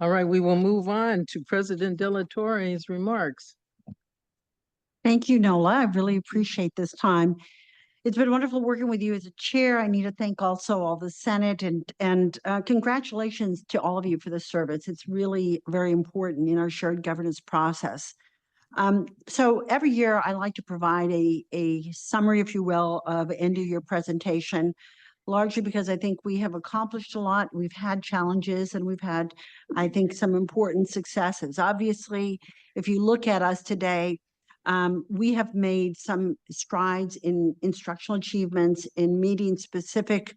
All right, we will move on to President Delatorre's remarks. Thank you, Nola. I really appreciate this time. It's been wonderful working with you as a chair. I need to thank also all the Senate and congratulations to all of you for the service. It's really very important in our shared governance process. So every year I like to provide a summary, if you will, of end of year presentation, largely because I think we have accomplished a lot. We've had challenges and we've had, I think, some important successes. Obviously, if you look at us today, we have made some strides in instructional achievements, in meeting specific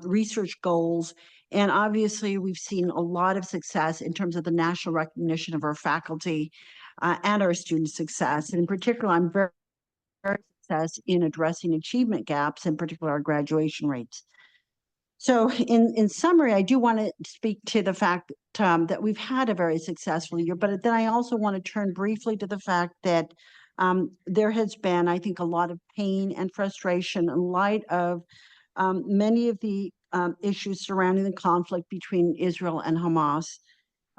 research goals. And obviously, we've seen a lot of success in terms of the national recognition of our faculty and our student success. And in particular, I'm very success in addressing achievement gaps, in particular our graduation rates. So in summary, I do want to speak to the fact that we've had a very successful year, but then I also want to turn briefly to the fact that there has been, I think, a lot of pain and frustration in light of many of the issues surrounding the conflict between Israel and Hamas.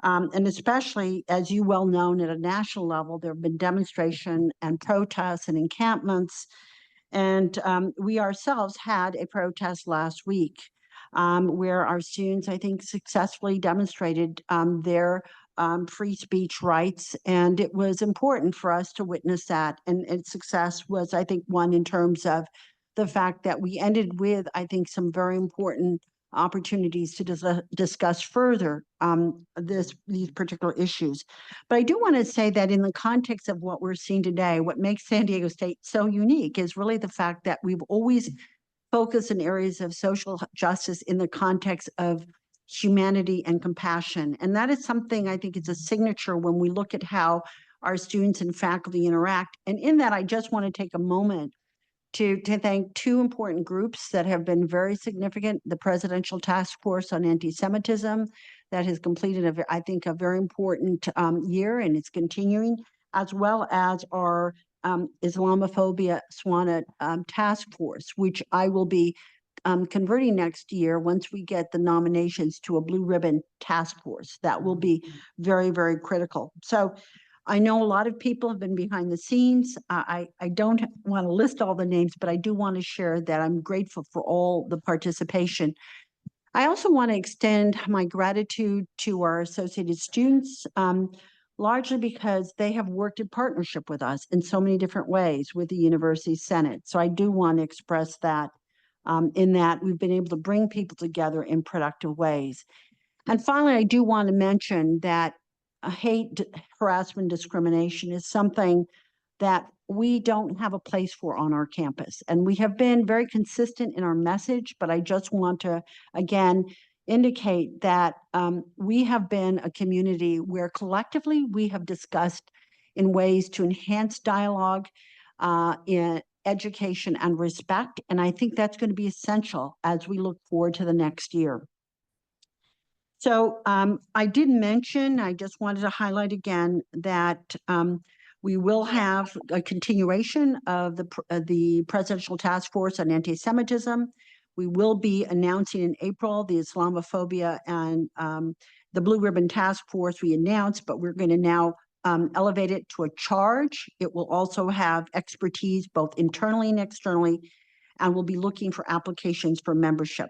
And especially, as you well know, at a national level, there have been demonstration and protests and encampments. And we ourselves had a protest last week where our students, I think, successfully demonstrated their free speech rights. And it was important for us to witness that. And its success was, I think, one in terms of the fact that we ended with, I think, some very important opportunities to discuss further these particular issues. But I do want to say that in the context of what we're seeing today, what makes San Diego State so unique is really the fact that we've always focused in areas of social justice in the context of humanity and compassion. And that is something I think is a signature when we look at how our students and faculty interact. And in that, I just want to take a moment to thank two important groups that have been very significant. The Presidential Task Force on Anti-Semitism that has completed, I think, a very important year, and it's continuing, as well as our Islamophobia SWANA Task Force, which I will be converting next year once we get the nominations to a Blue Ribbon Task Force. That will be very, very critical. So I know a lot of people have been behind the scenes. I don't want to list all the names, but I do want to share that I'm grateful for all the participation. I also want to extend my gratitude to our associated students, largely because they have worked in partnership with us in so many different ways with the University Senate. So I do want to express that in that we've been able to bring people together in productive ways. And finally, I do want to mention that hate, harassment, discrimination is something that we don't have a place for on our campus. And we have been very consistent in our message, but I just want to, again, indicate that we have been a community where collectively we have discussed in ways to enhance dialogue in education and respect. And I think that's going to be essential as we look forward to the next year. So I did mention, I just wanted to highlight again that we will have a continuation of the Presidential Task Force on Anti-Semitism. We will be announcing in April the Islamophobia and the Blue Ribbon Task Force we announced, but we're going to now elevate it to a charge. It will also have expertise both internally and externally, and we'll be looking for applications for membership.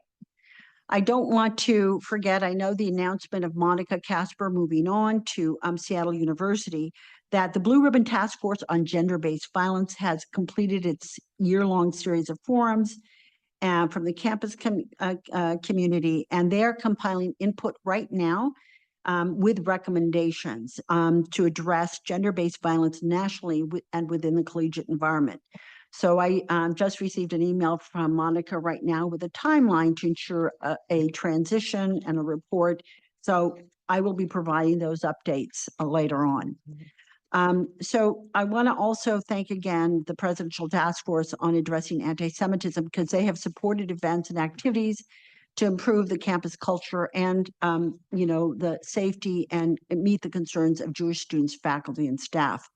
I don't want to forget, I know the announcement of Monica Casper moving on to Seattle University, that the Blue Ribbon Task Force on Gender-Based Violence has completed its year-long series of forums from the campus community, and they are compiling input right now with recommendations to address gender-based violence nationally and within the collegiate environment. So I just received an email from Monica right now with a timeline to ensure a transition and a report. So I will be providing those updates later on. So I want to also thank again the Presidential Task Force on Addressing Anti-Semitism because they have supported events and activities to improve the campus culture and the safety and meet the concerns of Jewish students, faculty, and staff.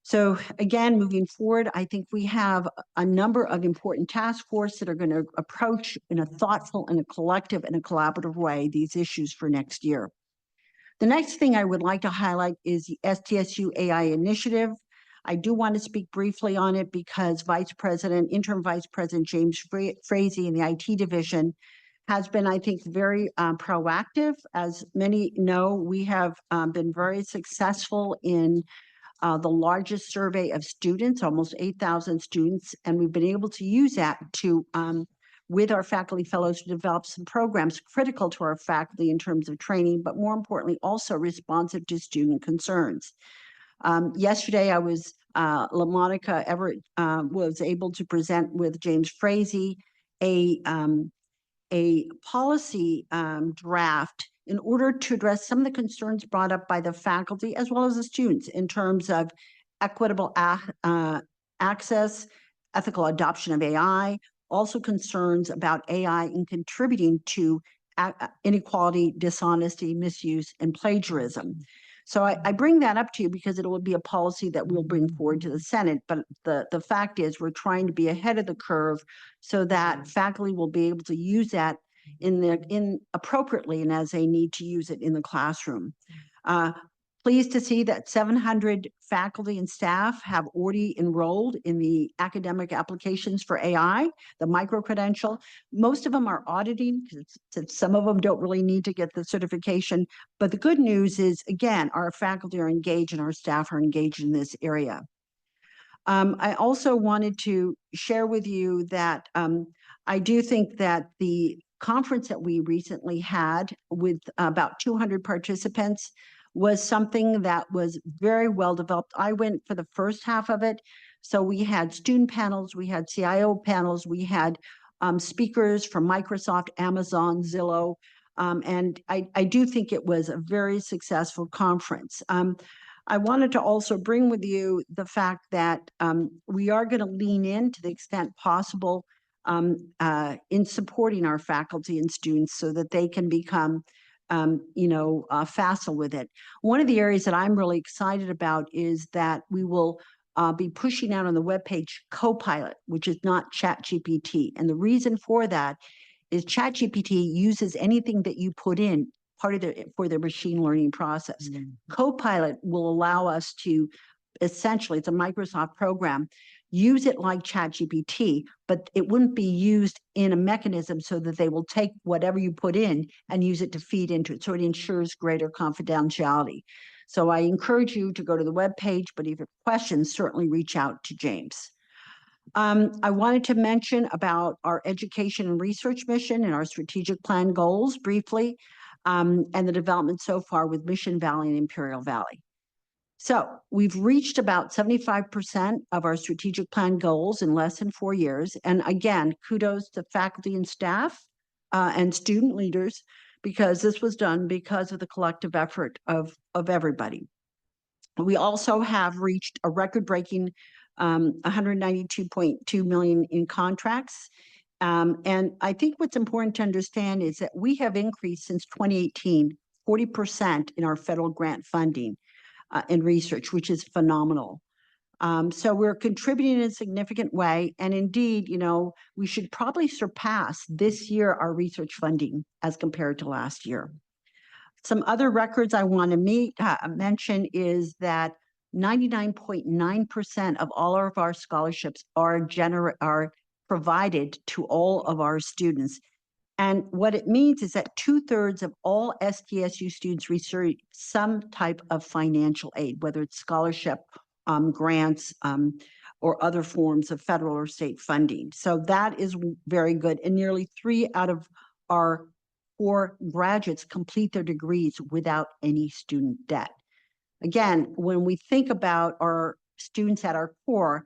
So again, moving forward, I think we have a number of important task forces that are going to approach in a thoughtful and a collective and a collaborative way these issues for next year. The next thing I would like to highlight is the SDSU AI initiative. I do want to speak briefly on it because Interim Vice President James Frazee in the IT division has been, I think, very proactive. As many know, we have been very successful in the largest survey of students, almost 8,000 students, and we've been able to use that to, with our faculty fellows, to develop some programs critical to our faculty in terms of training, but more importantly, also responsive to student concerns. Yesterday, I was, LaMonica Everett was able to present with James Frazee a policy draft in order to address some of the concerns brought up by the faculty as well as the students in terms of equitable access, ethical adoption of AI, also concerns about AI in contributing to inequality, dishonesty, misuse, and plagiarism. So I bring that up to you because it will be a policy that we'll bring forward to the Senate. But the fact is we're trying to be ahead of the curve so that faculty will be able to use that in appropriately and as they need to use it in the classroom. Pleased to see that 700 faculty and staff have already enrolled in the academic applications for AI, the micro-credential. Most of them are auditing because some of them don't really need to get the certification. But the good news is, again, our faculty are engaged and our staff are engaged in this area. I also wanted to share with you that I do think that the conference that we recently had with about 200 participants was something that was very well developed. I went for the first half of it. So we had student panels, we had CIO panels, we had speakers from Microsoft, Amazon, Zillow, and I do think it was a very successful conference. I wanted to also bring with you the fact that we are going to lean in to the extent possible in supporting our faculty and students so that they can become facile with it. One of the areas that I'm really excited about is that we will be pushing out on the webpage Copilot, which is not ChatGPT. And the reason for that is ChatGPT uses anything that you put in for their machine learning process. Copilot will allow us to essentially, it's a Microsoft program, use it like ChatGPT, but it wouldn't be used in a mechanism so that they will take whatever you put in and use it to feed into it. So it ensures greater confidentiality. So I encourage you to go to the webpage, but if you have questions, certainly reach out to James. I wanted to mention about our education and research mission and our strategic plan goals briefly, and the development so far with Mission Valley and Imperial Valley. So we've reached about 75% of our strategic plan goals in less than 4 years. And again, kudos to faculty and staff and student leaders, because this was done because of the collective effort of everybody. We also have reached a record-breaking 192.2 million in contracts. And I think what's important to understand is that we have increased since 2018, 40% in our federal grant funding in research, which is phenomenal. So we're contributing in a significant way. And indeed, we should probably surpass this year our research funding as compared to last year. Some other records I want to mention is that 99.9% of all of our scholarships are provided to all of our students. And what it means is that 2/3 of all SDSU students receive some type of financial aid, whether it's scholarship, grants, or other forms of federal or state funding. So that is very good. And nearly 3 out of our 4 graduates complete their degrees without any student debt. Again, when we think about our students at our core,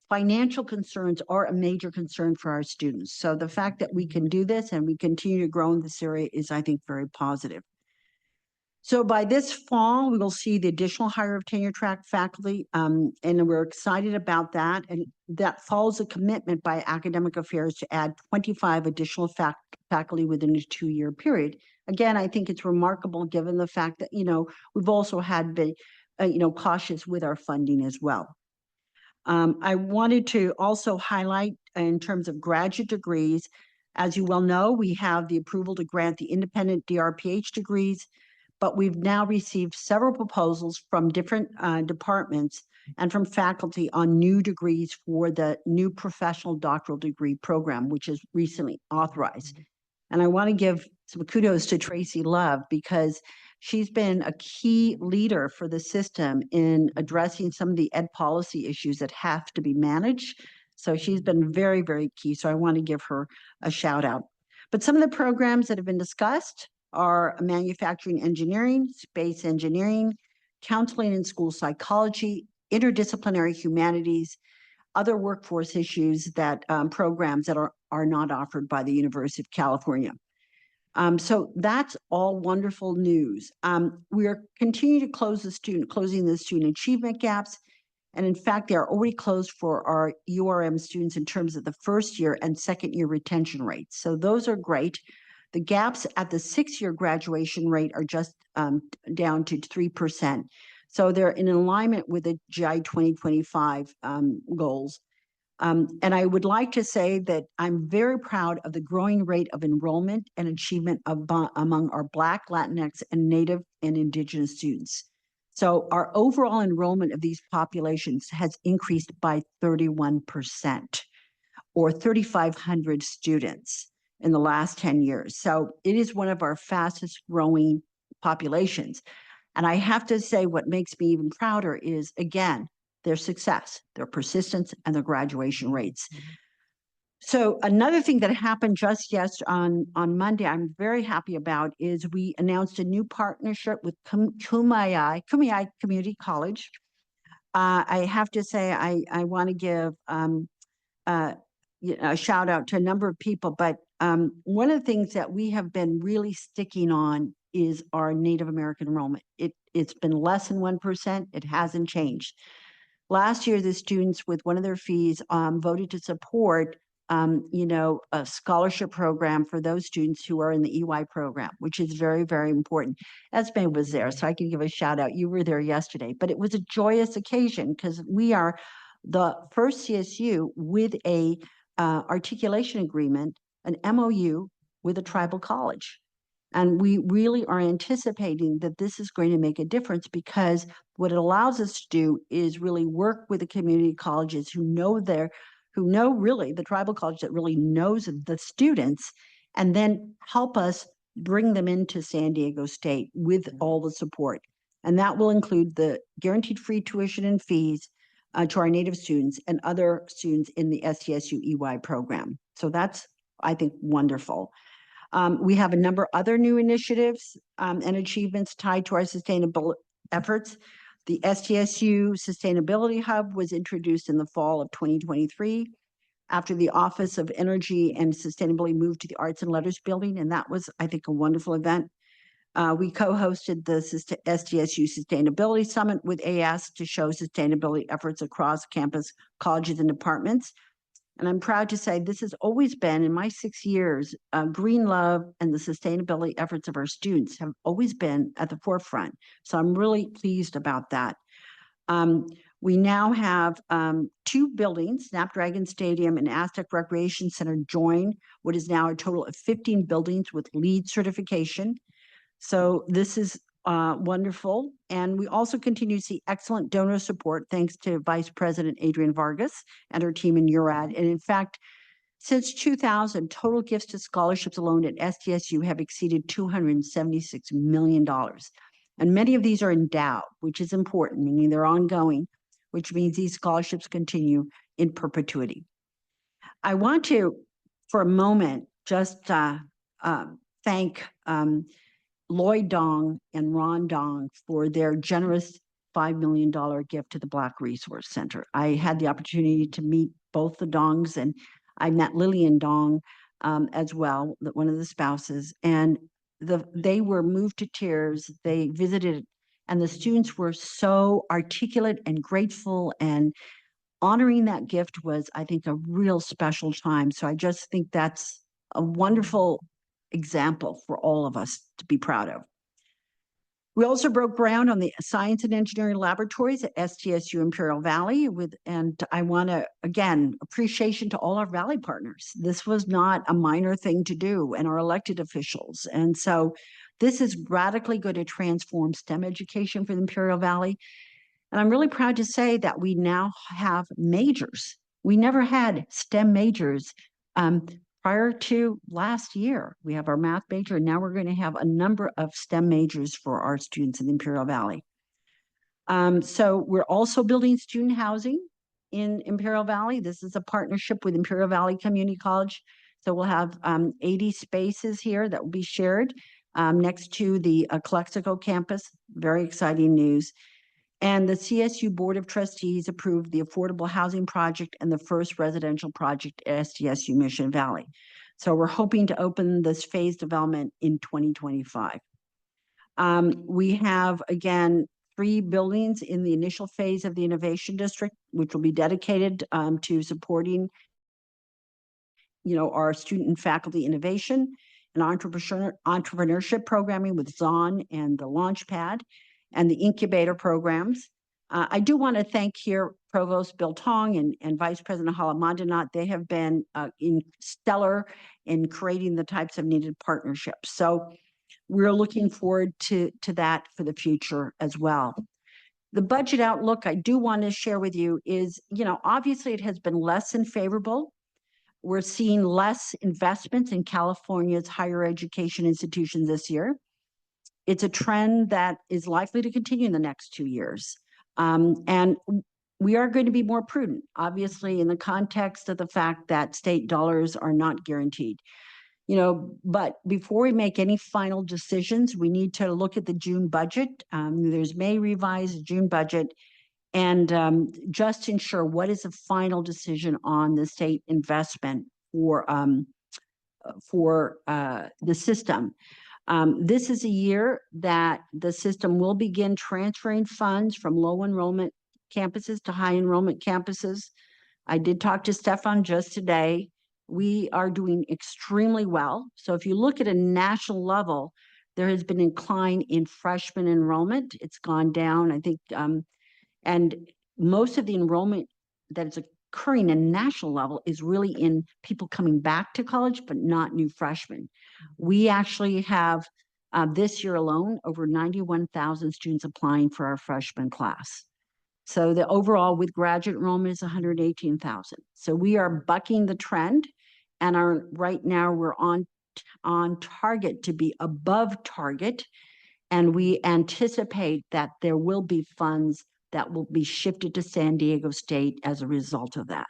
financial concerns are a major concern for our students. So the fact that we can do this and we continue to grow in this area is, I think, very positive. So by this fall, we will see the additional hire of tenure track faculty, and we're excited about that. And that follows a commitment by Academic Affairs to add 25 additional faculty within a 2-year period. Again, I think it's remarkable given the fact that, we've also had been, cautious with our funding as well. I wanted to also highlight in terms of graduate degrees, as you well know, we have the approval to grant the independent DRPH degrees, but we've now received several proposals from different departments and from faculty on new degrees for the new professional doctoral degree program, which is recently authorized. And I want to give some kudos to Tracy Love because she's been a key leader for the system in addressing some of the ed policy issues that have to be managed. So she's been very, very key. So I want to give her a shout out. But some of the programs that have been discussed are manufacturing engineering, space engineering, counseling and school psychology, interdisciplinary humanities, other workforce issues that programs that are not offered by the University of California. So that's all wonderful news. We are continuing to closing the student achievement gaps. And in fact, they are already closed for our URM students in terms of the first year and second year retention rates. So those are great. The gaps at the 6-year graduation rate are just down to 3%. So they're in alignment with the GI 2025 goals. And I would like to say that I'm very proud of the growing rate of enrollment and achievement among our Black, Latinx, and Native and Indigenous students. So our overall enrollment of these populations has increased by 31%, or 3,500 students in the last 10 years. So it is one of our fastest growing populations. And I have to say, what makes me even prouder is, again, their success, their persistence, and their graduation rates. So another thing that happened just on Monday, I'm very happy about, is we announced a new partnership with Kumeyaay Community College. I have to say, I want to give a shout out to a number of people, but one of the things that we have been really sticking on is our Native American enrollment. It's been less than 1%. It hasn't changed. Last year, the students with one of their fees voted to support, a scholarship program for those students who are in the EY program, which is very, very important. Esme was there, so I can give a shout out. You were there yesterday, but it was a joyous occasion because we are the first CSU with a articulation agreement, an MOU with a tribal college. And we really are anticipating that this is going to make a difference because what it allows us to do is really work with the community colleges who know really the tribal college that really knows the students, and then help us bring them into San Diego State with all the support. And that will include the guaranteed free tuition and fees to our Native students and other students in the SDSU EY program. So that's, I think, wonderful. We have a number of other new initiatives and achievements tied to our sustainable efforts. The SDSU Sustainability Hub was introduced in the fall of 2023 after the Office of Energy and Sustainability moved to the Arts and Letters building, and that was, I think, a wonderful event. We co-hosted the SDSU Sustainability Summit with AS to show sustainability efforts across campus, colleges, and departments. And I'm proud to say this has always been, in my 6 years, green love and the sustainability efforts of our students have always been at the forefront. So I'm really pleased about that. We now have 2 buildings, Snapdragon Stadium and Aztec Recreation Center, join what is now a total of 15 buildings with LEED certification. So this is wonderful. And we also continue to see excellent donor support thanks to Vice President Adrian Vargas and her team in URAD. And in fact, since 2000, total gifts to scholarships alone at SDSU have exceeded $276 million. And many of these are endowed, which is important, meaning they're ongoing, which means these scholarships continue in perpetuity. I want to, for a moment, just thank Lloyd Dong and Ron Dong for their generous $5 million gift to the Black Resource Center. I had the opportunity to meet both the Dongs, and I met Lillian Dong as well, one of the spouses, and they were moved to tears. They visited, and the students were so articulate and grateful, and honoring that gift was, I think, a real special time. So I just think that's a wonderful example for all of us to be proud of. We also broke ground on the science and engineering laboratories at SDSU Imperial Valley and I want to, again, appreciation to all our Valley partners. This was not a minor thing to do, and our elected officials. And so This is radically going to transform STEM education for the Imperial Valley. And I'm really proud to say that we now have majors. We never had STEM majors prior to last year. We have our math major, and now we're going to have a number of STEM majors for our students in the Imperial Valley. So we're also building student housing in Imperial Valley. This is a partnership with Imperial Valley Community College. So we'll have 80 spaces here that will be shared next to the Calexico campus. Very exciting news. And the CSU Board of Trustees approved the Affordable Housing Project and the first residential project at SDSU Mission Valley. So we're hoping to open this phase development in 2025. We have, again, 3 buildings in the initial phase of the Innovation District, which will be dedicated to supporting, our student and faculty innovation and entrepreneurship programming with Zon and the Launchpad and the incubator programs. I do want to thank here Provost Bill Tong and Vice President Hala Mandanat. They have been stellar in creating the types of needed partnerships. So we're looking forward to that for the future as well. The budget outlook I do want to share with you is, obviously it has been less than favorable. We're seeing less investments in California's higher education institutions this year. It's a trend that is likely to continue in the next 2 years. And we are going to be more prudent, obviously, in the context of the fact that state dollars are not guaranteed. But before we make any final decisions, we need to look at the June budget. There's May revised June budget, and just ensure what is the final decision on the state investment for the system. This is a year that the system will begin transferring funds from low enrollment campuses to high enrollment campuses. I did talk to Stefan just today. We are doing extremely well. So if you look at a national level, there has been an incline in freshman enrollment. It's gone down, I think, and most of the enrollment that is occurring in national level is really in people coming back to college, but not new freshmen. We actually have this year alone over 91,000 students applying for our freshman class. So the overall with graduate enrollment is 118,000. So we are bucking the trend, and right now we're on target to be above target, and we anticipate that there will be funds that will be shifted to San Diego State as a result of that.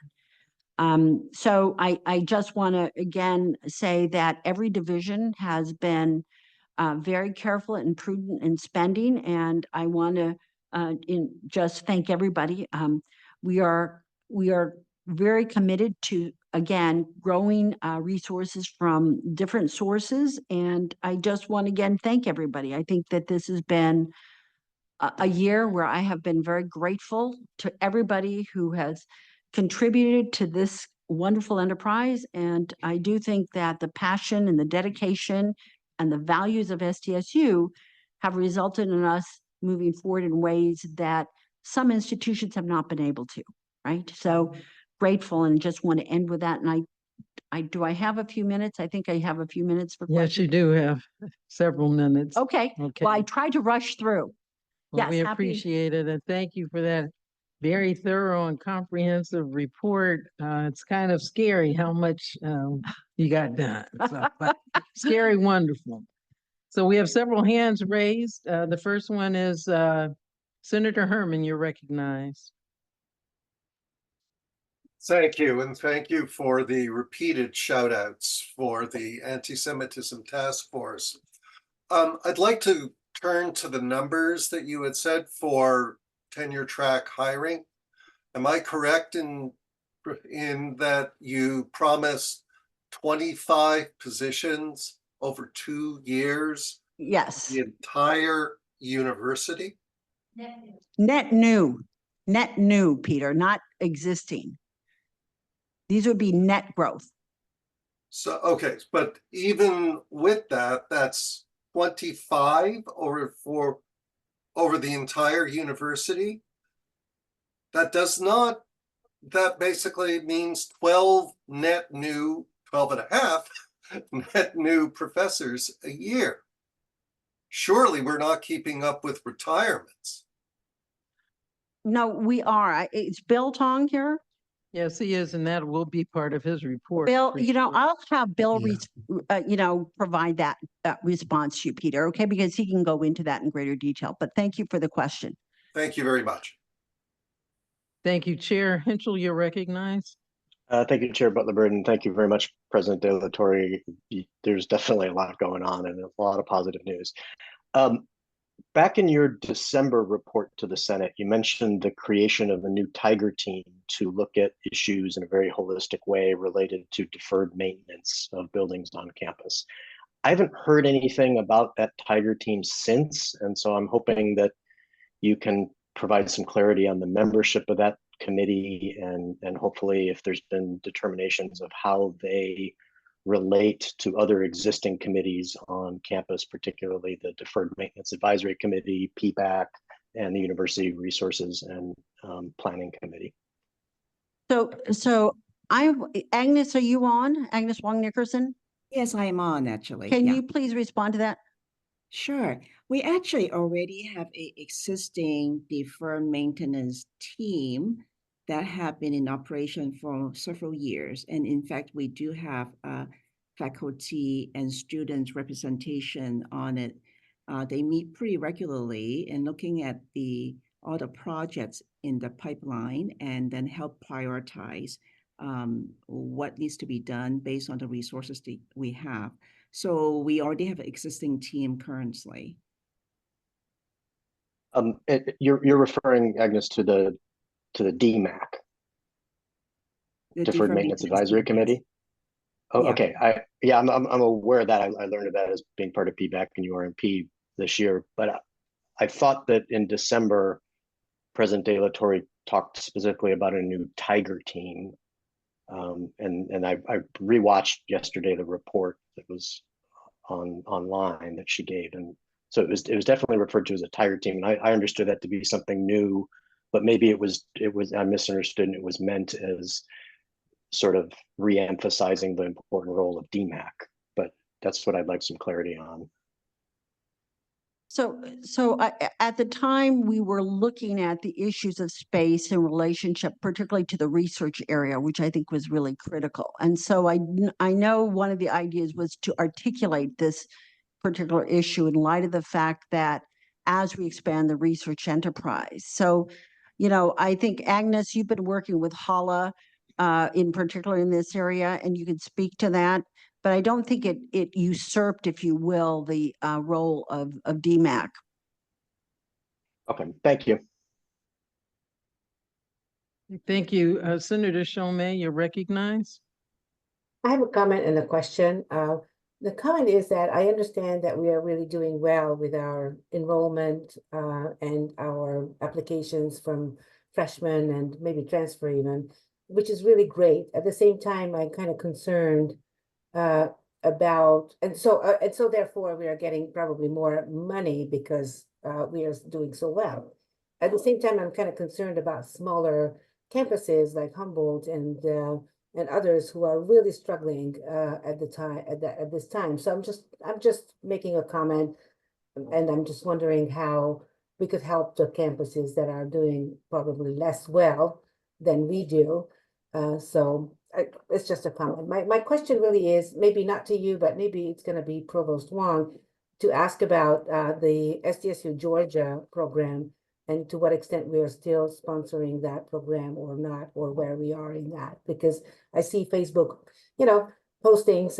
So I just want to again say that every division has been very careful and prudent in spending, and I want to just thank everybody. We are very committed to, again, growing resources from different sources, and I just want to again thank everybody. I think that this has been a year where I have been very grateful to everybody who has contributed to this wonderful enterprise. And I do think that the passion and the dedication and the values of SDSU have resulted in us moving forward in ways that some institutions have not been able to, right? So grateful, and just want to end with that. And do I have a few minutes? I think I have a few minutes for questions. Yes, you do have several minutes. Okay. Well, I tried to rush through. Well, we appreciate it, and thank you for that very thorough and comprehensive report. It's kind of scary how much you got done. So, but scary, wonderful. So we have several hands raised. The first one is Senator Herman. You're recognized. Thank you, and thank you for the repeated shout outs for the Anti-Semitism Task Force. I'd like to turn to the numbers that you had said for tenure track hiring. Am I correct in that you promised 25 positions over 2 years? Yes. The entire university? Net new, Peter, not existing. These would be net growth. So, okay, but even with that, that's 25 over the entire university. That basically means 12 net new, 12 and a half net new professors a year. Surely we're not keeping up with retirements. No, we are. It's Bill Tong here. Yes, he is, and that will be part of his report. Bill, for you know, sure. I'll have Bill, Yeah. provide that response to you, Peter, okay? Because he can go into that in greater detail. But thank you for the question. Thank you very much. Thank you, Chair Hinchell, you're recognized. Thank you, Chair Butler-Bird, and thank you very much, President De La Torre. There's definitely a lot going on and a lot of positive news. Back in your December report to the Senate, you mentioned the creation of a new Tiger team to look at issues in a very holistic way related to deferred maintenance of buildings on campus. I haven't heard anything about that Tiger team since, and so I'm hoping that you can provide some clarity on the membership of that committee and hopefully if there's been determinations of how they relate to other existing committees on campus, particularly the Deferred Maintenance Advisory Committee, PPAC, and the University Resources and Planning Committee. So Agnes, are you on? Agnes Wong Nickerson? Yes, I am on actually. Can Yeah. you please respond to that? Sure. We actually already have a existing deferred maintenance team that have been in operation for several years. And in fact, we do have faculty and students representation on it. They meet pretty regularly and looking at all the projects in the pipeline and then help prioritize what needs to be done based on the resources that we have. So we already have an existing team currently. You're referring, Agnes, to the DMAC, The Deferred Maintenance Advisory team, yes. Committee. Oh, Yeah. okay. I'm aware of that. I learned of that as being part of PBAC and URMP this year. But I thought that in December, President De La Torre talked specifically about a new Tiger team. And I rewatched yesterday the report that was online that she gave, and so it was definitely referred to as a Tiger team. And I understood that to be something new, but maybe it was I misunderstood, and it was meant as sort of re-emphasizing the important role of DMAC. But that's what I'd like some clarity on. So at the time, we were looking at the issues of space and relationship, particularly to the research area, which I think was really critical. And so I know one of the ideas was to articulate this particular issue in light of the fact that as we expand the research enterprise. So, I think, Agnes, you've been working with Hala in particular in this area, and you could speak to that. But I don't think it usurped, if you will, the role of DMAC. Okay, thank you. Thank you. Senator Shomay, you're recognized. I have a comment and a question. The comment is that I understand that we are really doing well with our enrollment and our applications from freshmen and maybe transfer even, which is really great. At the same time, I'm kind of concerned about, and so therefore we are getting probably more money because we are doing so well. At the same time, I'm kind of concerned about smaller campuses like Humboldt and others who are really struggling at this time. So I'm just making a comment, and I'm just wondering how we could help the campuses that are doing probably less well than we do. It's just a comment. My question really is maybe not to you, but maybe it's going to be Provost Wong to ask about the SDSU Georgia program and to what extent we are still sponsoring that program or not, or where we are in that. Because I see Facebook, postings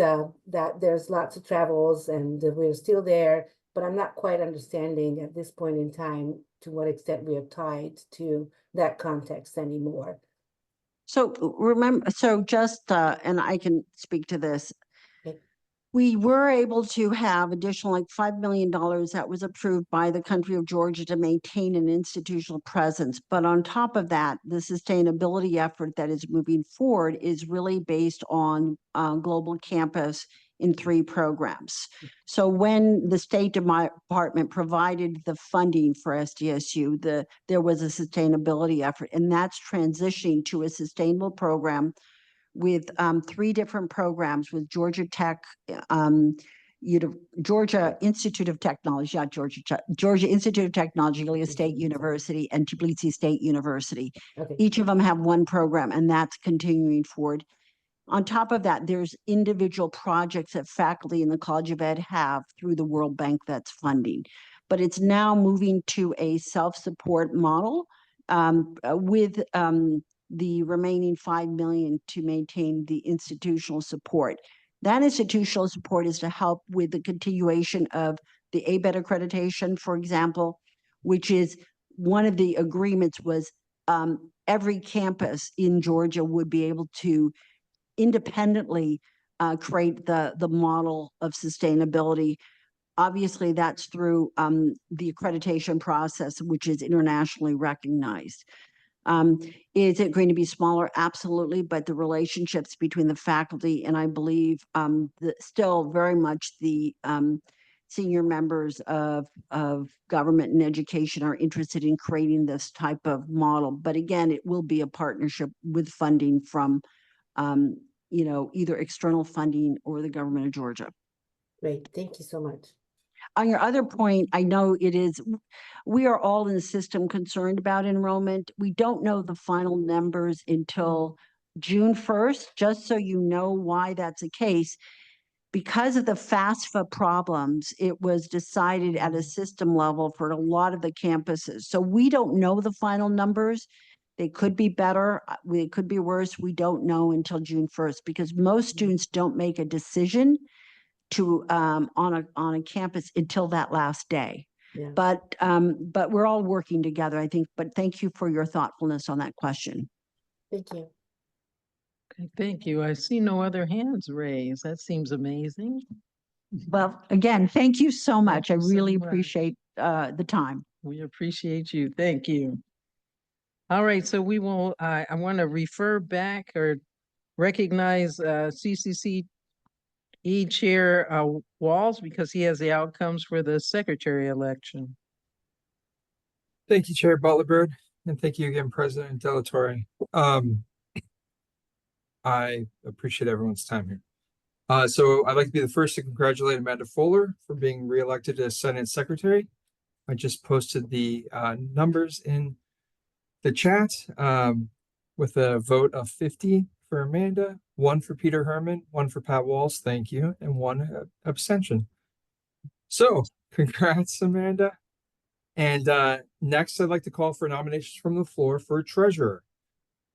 that there's lots of travels and we're still there, but I'm not quite understanding at this point in time to what extent we are tied to that context anymore. So remember, and I can speak to this. Okay. We were able to have additional like $5 million that was approved by the country of Georgia to maintain an institutional presence. But on top of that, the sustainability effort that is moving forward is really based on Global Campus in 3 programs. So when the State Department provided the funding for SDSU, there was a sustainability effort, and that's transitioning to a sustainable program with 3 different programs with Georgia Tech, Georgia Institute of Technology, not Georgia Institute of Technology, Gallia State University, and Tbilisi State University. Okay. Each of them have one program, and that's continuing forward. On top of that, there's individual projects that faculty in the College of Ed have through the World Bank that's funding. But it's now moving to a self-support model with the remaining $5 million to maintain the institutional support. That institutional support is to help with the continuation of the ABET accreditation, for example, which is one of the agreements was every campus in Georgia would be able to independently create the model of sustainability. Obviously, that's through the accreditation process, which is internationally recognized. Is it going to be smaller? Absolutely, but the relationships between the faculty and I believe still very much the senior members of government and education are interested in creating this type of model. But again, it will be a partnership with funding from either external funding or the government of Georgia. Great. Thank you so much. On your other point, I know we are all in the system concerned about enrollment. We don't know the final numbers until June 1st, just so you know why that's the case. Because of the FAFSA problems, it was decided at a system level for a lot of the campuses. So we don't know the final numbers. They could be better, it could be worse. We don't know until June 1st because most students don't make a decision to on a campus until that last day. Yeah. But we're all working together, I think. But thank you for your thoughtfulness on that question. Thank you. Okay, thank you. I see no other hands raised. That seems amazing. Well, again, thank you so much. you I so really much. appreciate the time. We appreciate you. Thank you. All right, so we will, I want to refer back or recognize CCCE Chair Walls because he has the outcomes for the secretary election. Thank you, Chair Butler-Byrd, and thank you again, President Delatorre. I appreciate everyone's time here. So I'd like to be the first to congratulate Amanda Fuller for being reelected as Senate Secretary. I just posted the numbers in the chat with a vote of 50 for Amanda, 1 for Peter Herman, 1 for Pat Walls, thank you, and 1 abstention. So congrats, Amanda. And next, I'd like to call for nominations from the floor for treasurer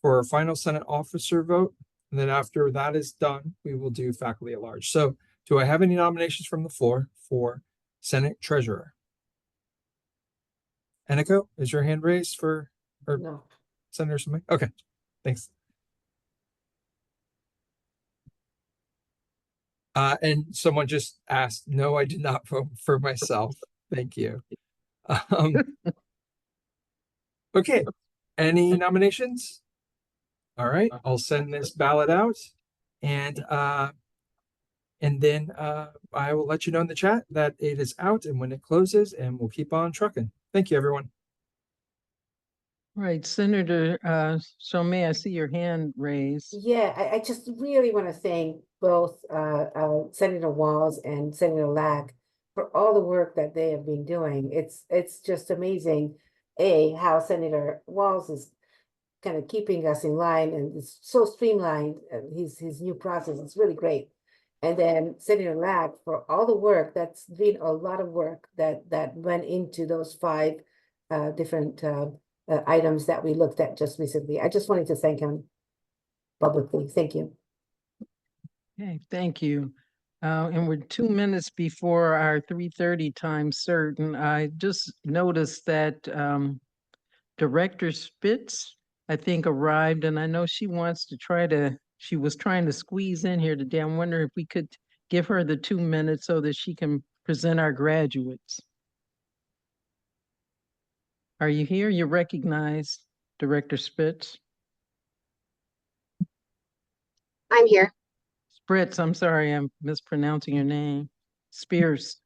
for our final Senate officer vote. And then after that is done, we will do faculty at large. So do I have any nominations from the floor for Senate treasurer? Eniko, is your hand raised for No. Senator Smith? Okay, thanks. And someone just asked, no, I did not vote for myself. Thank you. Okay, any nominations? All right, I'll send this ballot out and then I will let you know in the chat that it is out and when it closes, and we'll keep on trucking. Thank you, everyone. Right, Senator Somé, I see your hand raised. Yeah, I just really want to thank both Senator Walls and Senator Lack for all the work that they have been doing. It's just amazing, how Senator Walls is kind of keeping us in line and it's so streamlined. His new process is really great. And then Senator Lack for all the work. That's been a lot of work that went into those 5 different items that we looked at just recently. I just wanted to thank him publicly. Thank you. Okay, thank you. And we're 2 minutes before our 3:30 time certain. I just noticed that Director Spitz, I think, arrived, and I know she wants to she was trying to squeeze in here today. I wonder if we could give her the 2 minutes so that she can present our graduates. Are you here? You're recognized, Director Spitz. I'm here. Spritz, I'm sorry, I'm mispronouncing your name. Spears.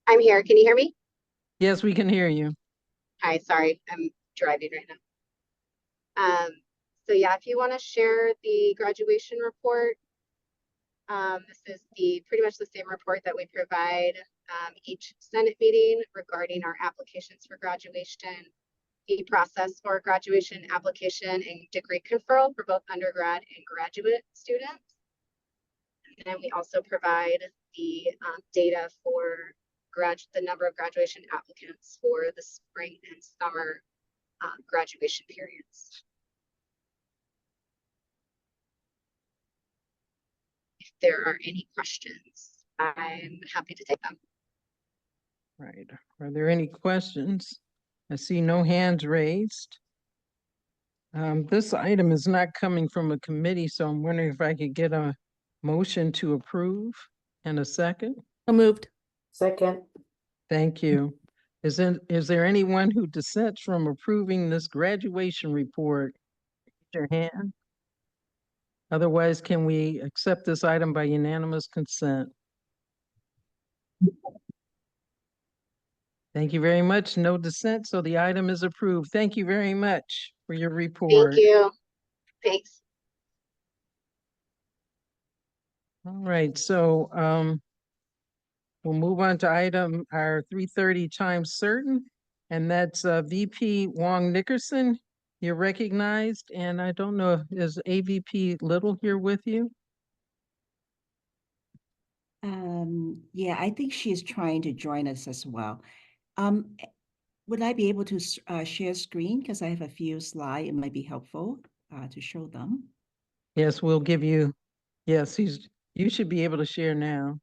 I'm here. Can you hear me? Yes, we can hear you. Hi, sorry, I'm driving right now. So yeah, if you want to share the graduation report, this is pretty much the same report that we provide each Senate meeting regarding our applications for graduation, the process for graduation application and degree conferral for both undergrad and graduate students. And then we also provide the data for the number of graduation applicants for the spring and summer graduation periods. If there are any questions, I'm happy to take them. Right. Are there any questions? I see no hands raised. This item is not coming from a committee, so I'm wondering if I could get a motion to approve and a second. So moved. Second, Thank you. Is there anyone who dissents from approving this graduation report? Raise your hand. Otherwise, can we accept this item by unanimous consent? Thank you very much. No dissent, so the item is approved. Thank you very much for your report. Thank you. Thanks. All right, so we'll move on to our 3:30 time certain, and that's VP Wong Nickerson. You're recognized, and I don't know, is AVP Little here with you? Yeah, I think she's trying to join us as well. Would I be able to share screen? Because I have a few slides. It might be helpful to show them. Yes, we'll give you, yes, you should be able to share now.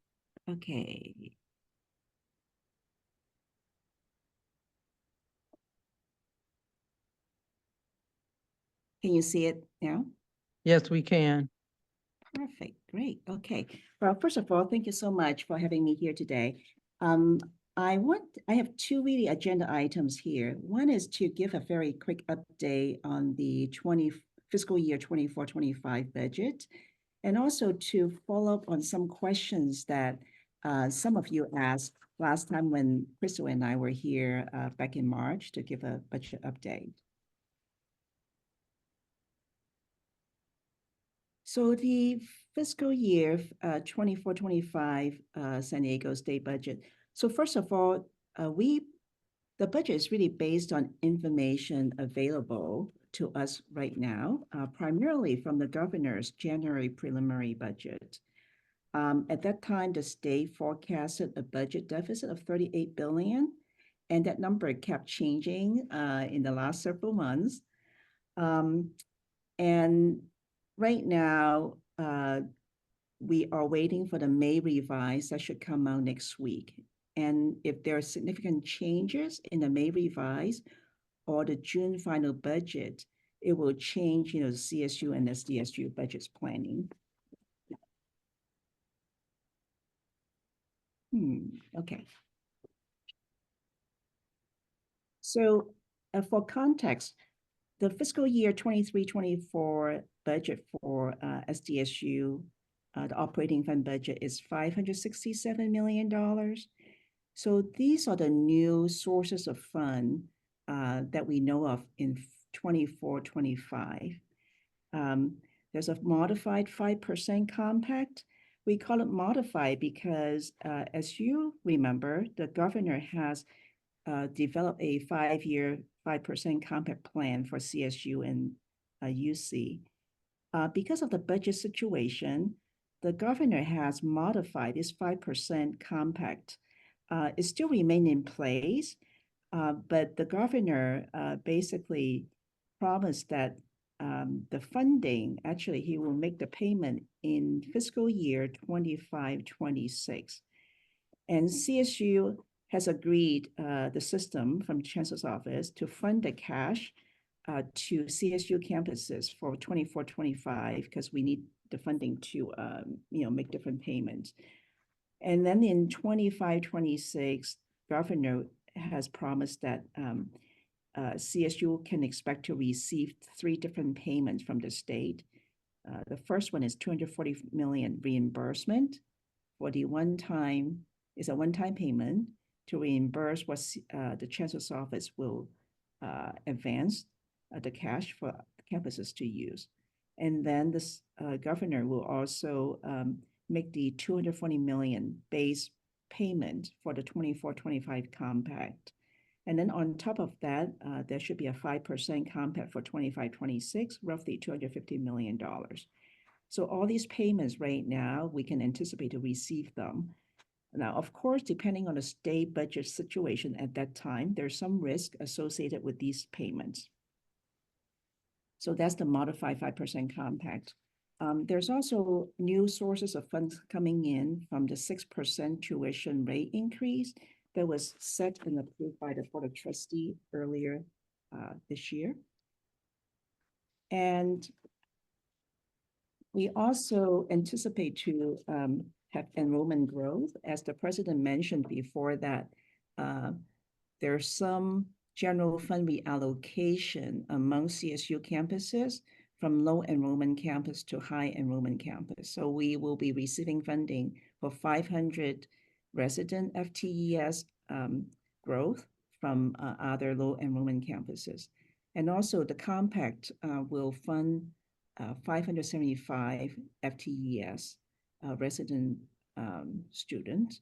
Okay. Can you see it now? Yes, we can. Perfect, great, okay. Well, first of all, thank you so much for having me here today. I have two really agenda items here. One is to give a very quick update on the fiscal year 24-25 budget, and also to follow up on some questions that some of you asked last time when Crystal and I were here back in March to give a budget update. So the fiscal year 24-25 San Diego State budget. So first of all, the budget is really based on information available to us right now, primarily from the governor's January preliminary budget. At that time, the state forecasted a budget deficit of $38 billion, and that number kept changing in the last several months. And right now, we are waiting for the May revise that should come out next week. And if there are significant changes in the May revise or the June final budget, it will change, the CSU and SDSU budgets planning. Okay. So for context, the fiscal year 23-24 budget for SDSU, the operating fund budget is $567 million. So these are the new sources of fund that we know of in 24-25. There's a modified 5% compact. We call it modified because, as you remember, the governor has developed a 5-year 5% compact plan for CSU and UC. Because of the budget situation, the governor has modified this 5% compact. It still remains in place, but the governor basically promised that the funding, actually, he will make the payment in fiscal year 25-26. And CSU has agreed the system from the Chancellor's office to fund the cash to CSU campuses for 24-25 because we need the funding to make different payments. And then in 25-26, governor has promised that CSU can expect to receive 3 different payments from the state. The first one is $240 million reimbursement for the one-time payment to reimburse what the Chancellor's office will advance the cash for campuses to use. And then this governor will also make the 240 million base payment for the 24-25 compact. And then on top of that, there should be a 5% compact for 25-26, roughly $250 million. So all these payments right now, we can anticipate to receive them. Now, of course, depending on the state budget situation at that time, there's some risk associated with these payments. So that's the modified 5% compact. There's also new sources of funds coming in from the 6% tuition rate increase that was set and approved by the Board of Trustees earlier this year. And we also anticipate to have enrollment growth. As the president mentioned before that, there's some general fund reallocation among CSU campuses from low enrollment campus to high enrollment campus. So we will be receiving funding for 500 resident FTES growth from other low enrollment campuses. And also the compact will fund 575 FTES resident students.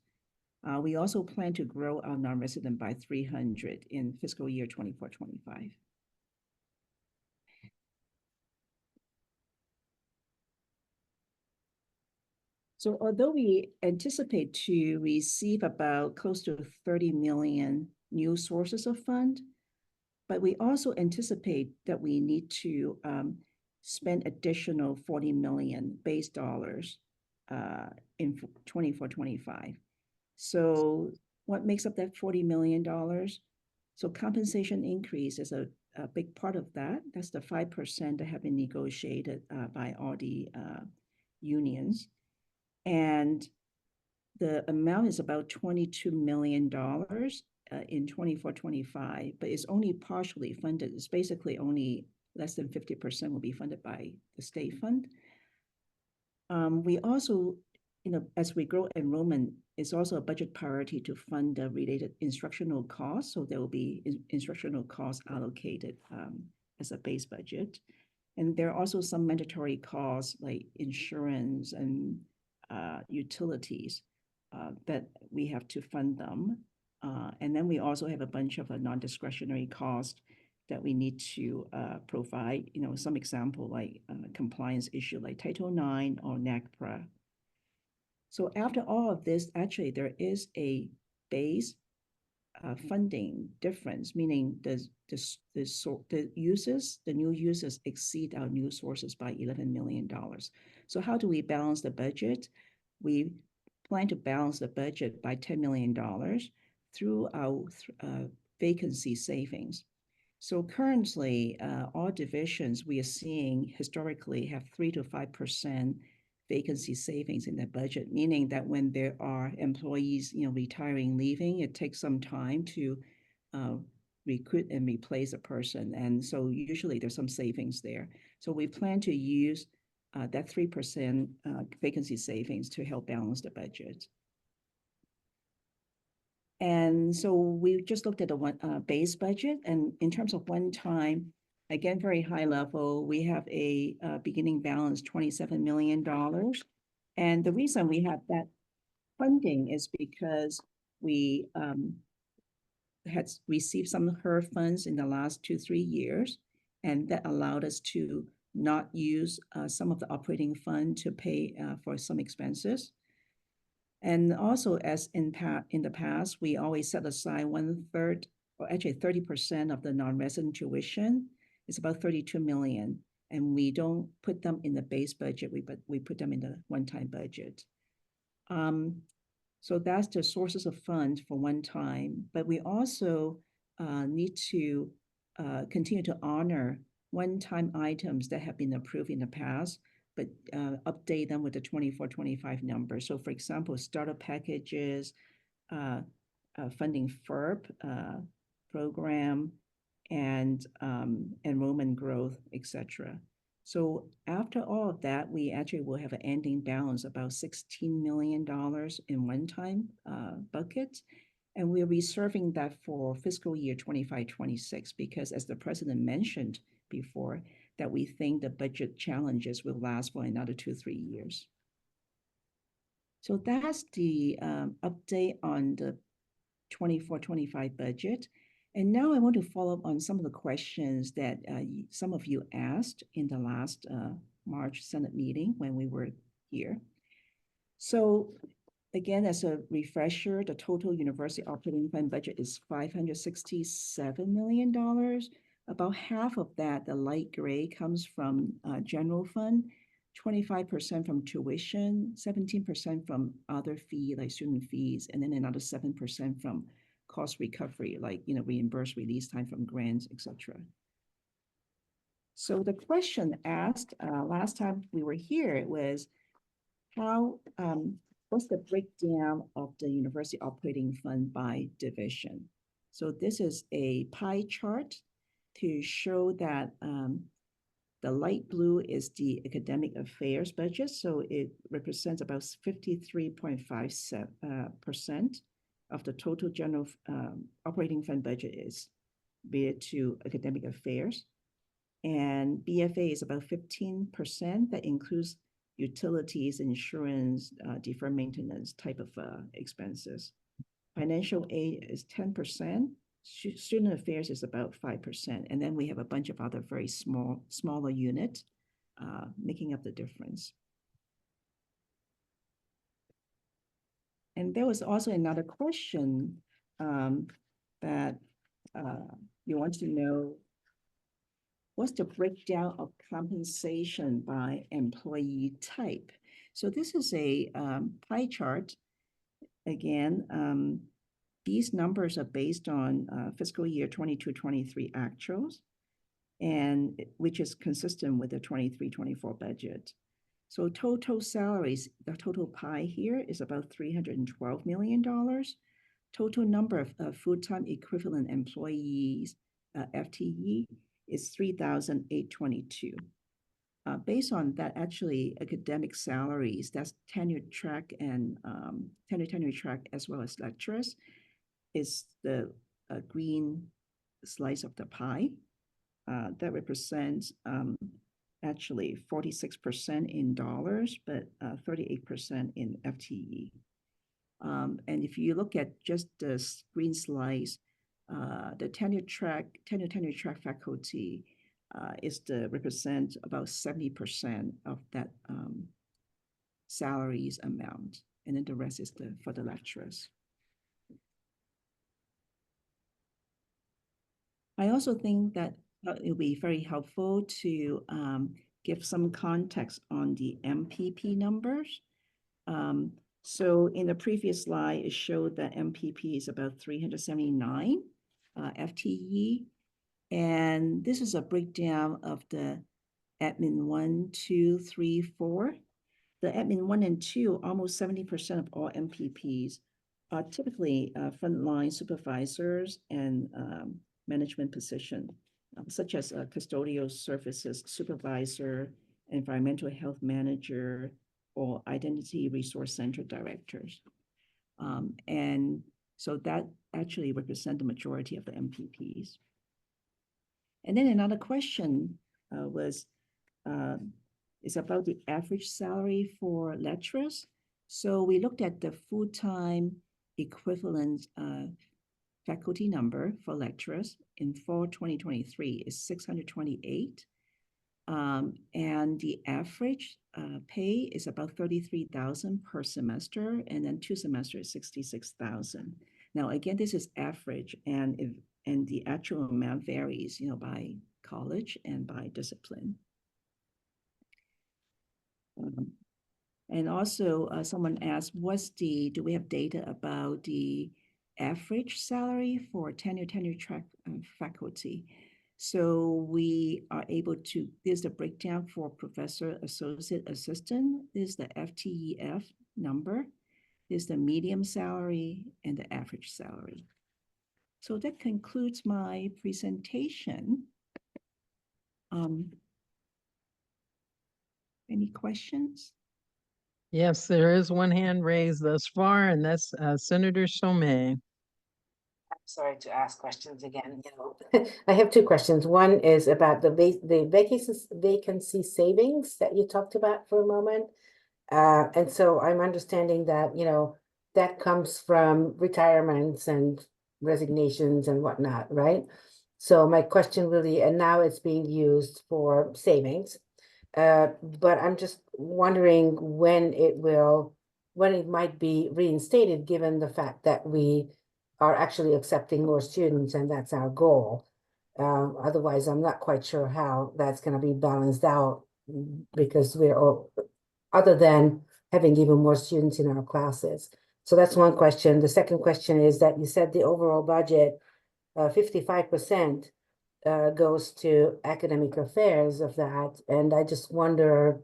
We also plan to grow our non-resident by 300 in fiscal year 24-25. So although we anticipate to receive about close to 30 million new sources of fund, but we also anticipate that we need to spend additional 40 million base dollars in 24-25. So what makes up that $40 million? So compensation increase is a big part of that. That's the 5% that have been negotiated by all the unions. And the amount is about $22 million in 24-25, but it's only partially funded. It's basically only less than 50% will be funded by the state fund. We also, as we grow enrollment, it's also a budget priority to fund the related instructional costs. So there will be instructional costs allocated as a base budget. And there are also some mandatory costs like insurance and utilities that we have to fund them. And then we also have a bunch of non-discretionary costs that we need to provide, some example like compliance issue like Title IX or NAGPRA. So after all of this, actually there is a base funding difference, meaning the new users exceed our new sources by $11 million. So how do we balance the budget? We plan to balance the budget by $10 million through our vacancy savings. So currently, all divisions we are seeing historically have 3 to 5% vacancy savings in their budget, meaning that when there are employees, retiring, leaving, it takes some time to recruit and replace a person. And so usually there's some savings there. So we plan to use that 3% vacancy savings to help balance the budget. And so we just looked at the base budget, and in terms of one time, again, very high level, we have a beginning balance, $27 million. And the reason we have that funding is because we had received some HERF funds in the last 2-3 years, and that allowed us to not use some of the operating fund to pay for some expenses. And also, as in the past, we always set aside 1/3, or actually 30% of the non-resident tuition. It's about 32 million, and we don't put them in the base budget. We put them in the one-time budget. So that's the sources of funds for one time. But we also need to continue to honor one-time items that have been approved in the past, but update them with the 24-25 numbers. So for example, startup packages, funding FERP program, and enrollment growth, etc. So after all of that, we actually will have an ending balance about $16 million in one-time buckets. And we're reserving that for fiscal year 25-26, because as the president mentioned before, that we think the budget challenges will last for another 2-3 years. So that's the update on the 24-25 budget. And now I want to follow up on some of the questions that some of you asked in the last March Senate meeting when we were here. So again, as a refresher, the total university operating fund budget is $567 million. About half of that, the light gray, comes from general fund, 25% from tuition, 17% from other fee like student fees, and then another 7% from cost recovery, like reimbursed release time from grants, etc. So the question asked last time we were here was how what's the breakdown of the university operating fund by division? So this is a pie chart to show that the light blue is the academic affairs budget. So it represents about 53.57% of the total general operating fund budget is related to academic affairs. And BFA is about 15%. That includes utilities, insurance, deferred maintenance type of expenses. Financial aid is 10%. Student affairs is about 5%. And then we have a bunch of other very smaller units making up the difference. And there was also another question that you want to know, what's the breakdown of compensation by employee type? So this is a pie chart. Again, these numbers are based on fiscal year 22-23 actuals, and which is consistent with the 23-24 budget. So total salaries, the total pie here is about $312 million. Total number of full-time equivalent employees, FTE, is 3,822. Based on that, actually, academic salaries, that's tenure track and tenure track as well as lecturers, is the green slice of the pie. That represents actually 46% in dollars, but 38% in FTE. And if you look at just the green slice, the tenure track faculty represents about 70% of that salaries amount, and then the rest is for the lecturers. I also think that it will be very helpful to give some context on the MPP numbers. So in the previous slide, it showed that MPP is about 379 FTE. And this is a breakdown of the admin 1, 2, 3, 4. The admin 1 and 2, almost 70% of all MPPs are typically frontline supervisors and management position, such as custodial services supervisor, environmental health manager, or identity resource center directors. And so that actually represents the majority of the MPPs. And then another question is about the average salary for lecturers. So we looked at the full-time equivalent faculty number for lecturers in fall 2023 is 628. And the average pay is about $33,000 per semester, and then 2 semesters is $66,000. Now, again, this is average, and the actual amount varies, by college and by discipline. And also, someone asked, do we have data about the average salary for tenure track faculty? So we are able to, there's the breakdown for professor, associate, assistant. There's the FTEF number. There's the median salary and the average salary. So that concludes my presentation. Any questions? Yes, there is one hand raised thus far, and that's Senator Somé. sorry to ask questions again, you know. I have two questions. One is about the vacancy savings that you talked about for a moment. And so I'm understanding that, you know, that comes from retirements and resignations and whatnot, right? So my question really, and now it's being used for savings. But I'm just wondering when it might be reinstated, given the fact that we are actually accepting more students, and that's our goal. Otherwise, I'm not quite sure how that's going to be balanced out, because we're all, other than having even more students in our classes. So that's one question. The second question is that you said the overall budget, 55% goes to academic affairs of that. And I just wonder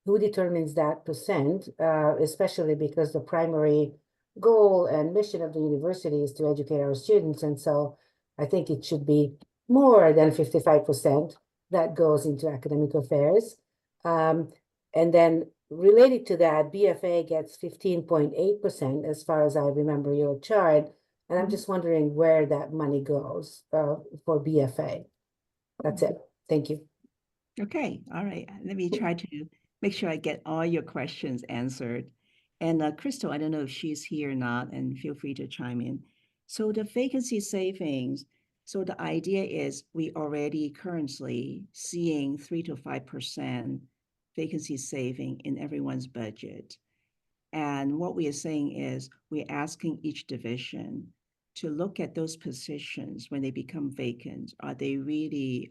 who determines that percent, especially because the primary goal and mission of the university is to educate our students. And so I think it should be more than 55% that goes into academic affairs. And then related to that, BFA gets 15.8% as far as I remember your chart. And I'm just wondering where that money goes for BFA. That's it. Thank you. Okay, all right. Let me try to make sure I get all your questions answered. And Crystal, I don't know if she's here or not, and feel free to chime in. So the vacancy savings, so the idea is we already currently seeing 3 to 5% vacancy saving in everyone's budget. And what we are saying is we're asking each division to look at those positions when they become vacant. Are they really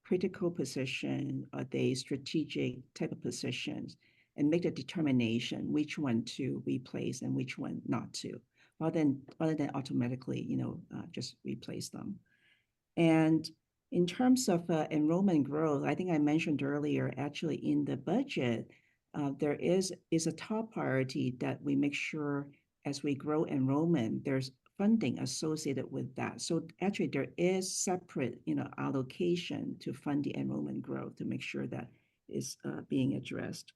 critical position? Are they strategic type of positions? And make the determination which one to replace and which one not to, rather than automatically, just replace them. And in terms of enrollment growth, I think I mentioned earlier, actually in the budget, there is a top priority that we make sure as we grow enrollment, there's funding associated with that. So actually there is separate, allocation to fund the enrollment growth to make sure that is being addressed.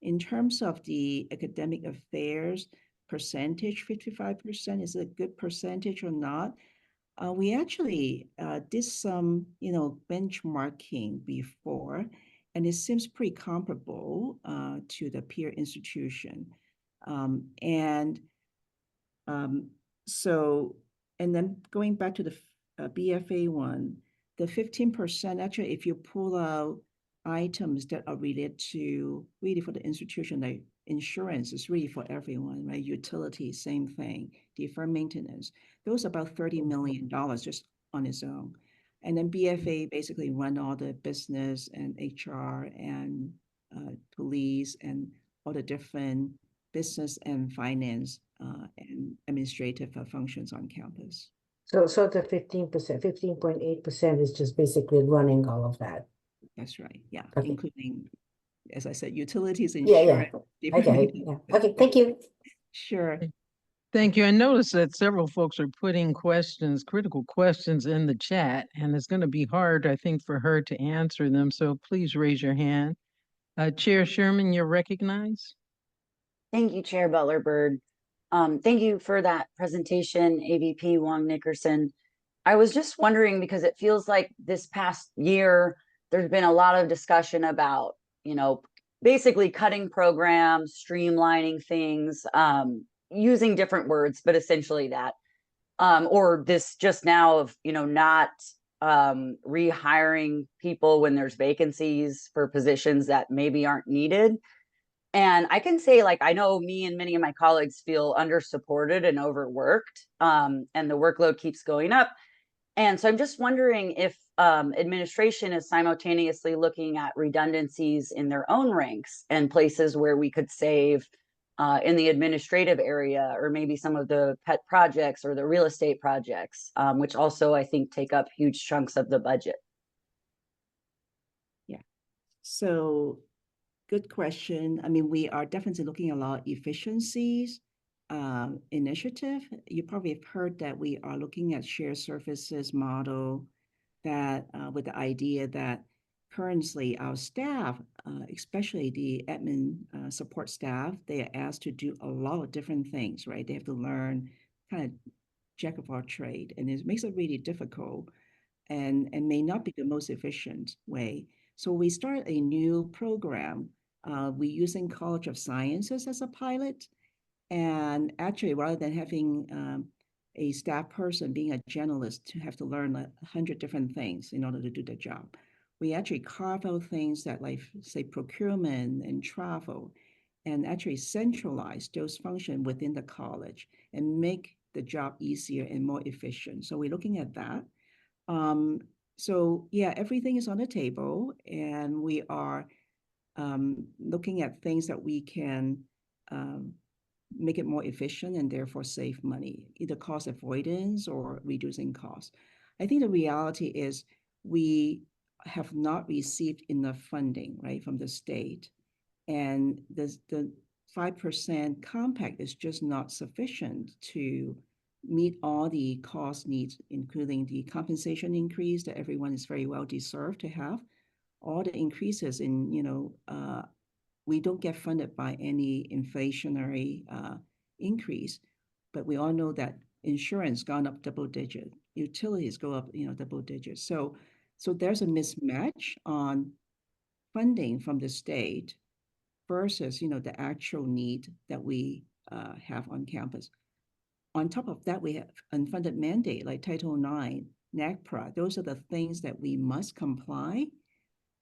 In terms of the academic affairs percentage, 55% is a good percentage or not? We actually did some, benchmarking before, and it seems pretty comparable to the peer institution. So, and then going back to the BFA one, the 15%, actually, if you pull out items that are related to really for the institution, like insurance is really for everyone, right? Utilities, same thing. Deferred maintenance, those about $30 million just on its own. And then BFA basically run all the business and HR and police and all the different business and finance and administrative functions on campus. So the 15%, 15.8% is just basically running all of that. That's right. Yeah. Okay. Including, as I said, utilities, Yeah, insurance. Okay. Yeah. Okay. Thank you. Sure. Thank you. I noticed that several folks are putting questions, critical questions in the chat, and it's going to be hard, I think, for her to answer them. So please raise your hand. Chair Sherman, you're recognized. Thank you, Chair Butler-Byrd. Thank you for that presentation, AVP Wong Nickerson. I was just wondering, because it feels like this past year, there's been a lot of discussion about, basically cutting programs, streamlining things, using different words, but essentially that, or this just now of, not rehiring people when there's vacancies for positions that maybe aren't needed. And I can say, I know me and many of my colleagues feel under-supported and overworked, and the workload keeps going up. And so I'm just wondering if administration is simultaneously looking at redundancies in their own ranks and places where we could save in the administrative area, or maybe some of the pet projects or the real estate projects, which also I think take up huge chunks of the budget. Yeah. So good question. I mean, we are definitely looking at a lot of efficiencies initiative. You probably have heard that we are looking at shared services model that with the idea that currently our staff, especially the admin support staff, they are asked to do a lot of different things, right? They have to learn kind of jack of all trade, and it makes it really difficult and may not be the most efficient way. So we start a new program. We're using College of Sciences as a pilot. And actually, rather than having a staff person being a generalist to have to learn 100 different things in order to do the job, we actually carve out things that, like, say, procurement and travel, and actually centralize those functions within the college and make the job easier and more efficient. So we're looking at that. So yeah, everything is on the table, and we are looking at things that we can make it more efficient and therefore save money, either cost avoidance or reducing costs. I think the reality is we have not received enough funding, right, from the state. And the 5% compact is just not sufficient to meet all the cost needs, including the compensation increase that everyone is very well deserved to have, all the increases in, we don't get funded by any inflationary increase, but we all know that insurance gone up double digit, utilities go up, double digit. So there's a mismatch on funding from the state versus, the actual need that we have on campus. On top of that, we have unfunded mandate like Title IX, NAGPRA. Those are the things that we must comply,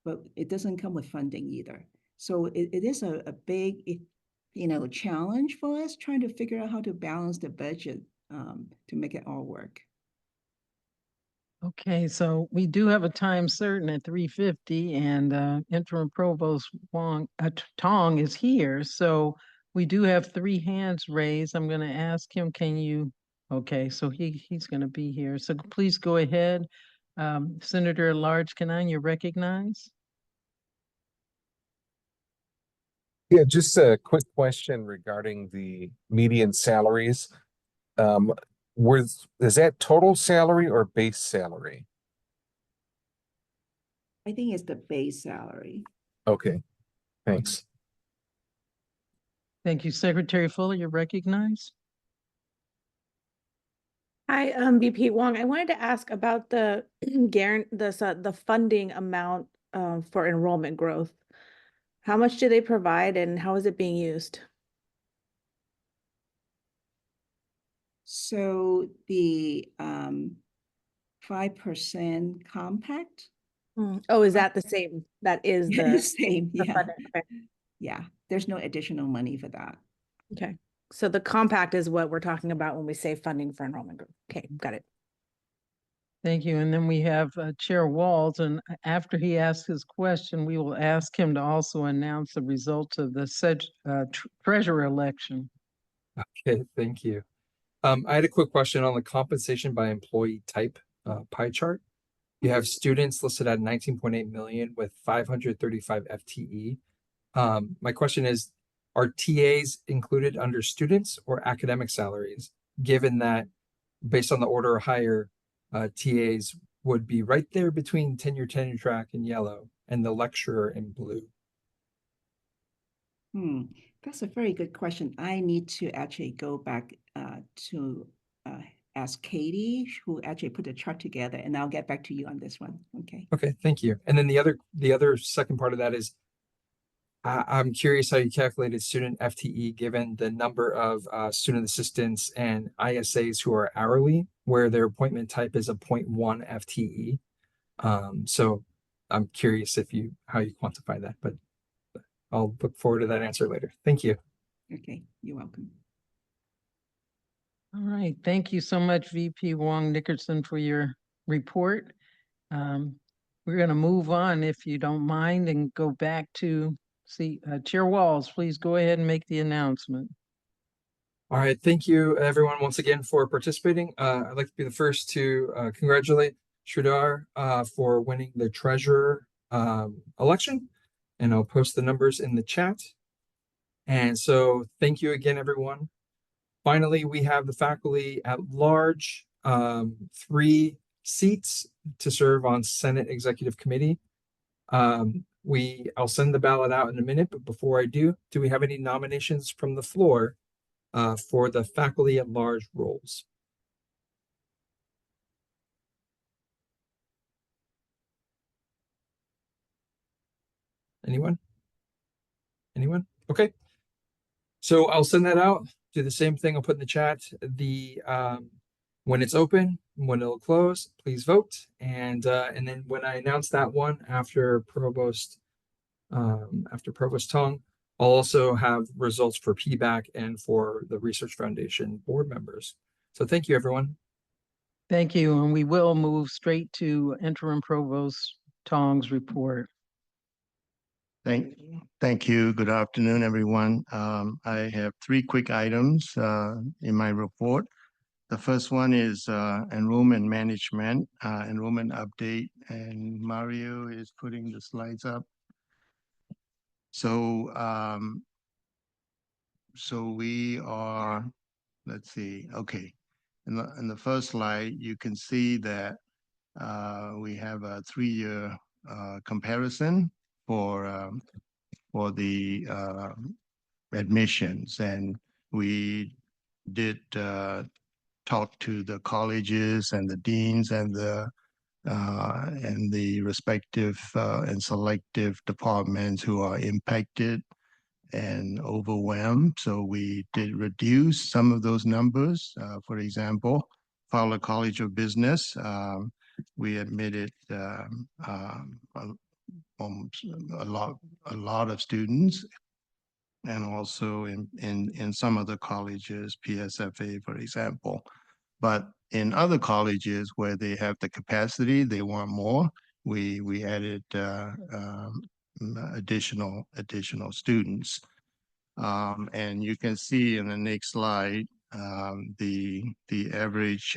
but it doesn't come with funding either. So it is a big, challenge for us trying to figure out how to balance the budget to make it all work. Okay, so we do have a time certain at 3:50, and Interim Provost Tong is here. So we do have 3 hands raised. I'm going to ask him, okay, so he's going to be here. So please go ahead. Senator at Large Canaan, you're recognized. Yeah, just a quick question regarding the median salaries. Is that total salary or base salary? I think it's the base salary. Okay, thanks. Thank you. Secretary Fuller, you're recognized. Hi, VP Wong. I wanted to ask about the the funding amount for enrollment growth. How much do they provide, and how is it being used? So the 5% compact. Oh, is that the same? That is the same, the yeah. funding. Okay. Yeah, there's no additional money for that. Okay. So the compact is what we're talking about when we say funding for enrollment growth. Okay, got it. Thank you. And then we have Chair Walls, and after he asks his question, we will ask him to also announce the results of the treasurer election. Okay, thank you. I had a quick question on the compensation by employee type pie chart. You have students listed at 19.8 million with 535 FTE. My question is, are TAs included under students or academic salaries, given that based on the order of hire, TAs would be right there between tenure track in yellow and the lecturer in blue? That's a very good question. I need to actually go back to ask Katie, who actually put the chart together, and I'll get back to you on this one. Okay. Okay, thank you. And then the other second part of that is, I'm curious how you calculated student FTE given the number of student assistants and ISAs who are hourly, where their appointment type is a 0.1 FTE. So I'm curious how you quantify that, but I'll look forward to that answer later. Thank you. Okay, you're welcome. All right. Thank you so much, VP Wong Nickerson, for your report. We're going to move on, if you don't mind, and go back to Chair Walls. Please go ahead and make the announcement. All right. Thank you, everyone, once again for participating. I'd like to be the first to congratulate Sridhar for winning the treasurer election, and I'll post the numbers in the chat. And so thank you again, everyone. Finally, we have the faculty at large, 3 seats to serve on Senate Executive Committee. I'll send the ballot out in a minute, but before I do we have any nominations from the floor for the faculty at large roles? Anyone? Anyone? Okay. So I'll send that out. Do the same thing. I'll put in the chat when it's open, when it'll close, please vote. And then when I announce that one after Provost Tong, I'll also have results for PBAC and for the Research Foundation board members. So thank you, everyone. Thank you, and we will move straight to Interim Provost Tong's report. Thank you. Good afternoon, everyone. I have 3 quick items in my report. The first one is enrollment management, enrollment update, and Mario is putting the slides up. So, so we are, let's see, okay. In the first slide, you can see that we have a 3-year comparison for the admissions, and we did talk to the colleges and the deans and the respective and selective departments who are impacted and overwhelmed. So we did reduce some of those numbers. For example, Fowler College of Business, we admitted a lot of students, and also in some other colleges, PSFA, for example. But in other colleges where they have the capacity, they want more, we added additional students. And you can see in the next slide the average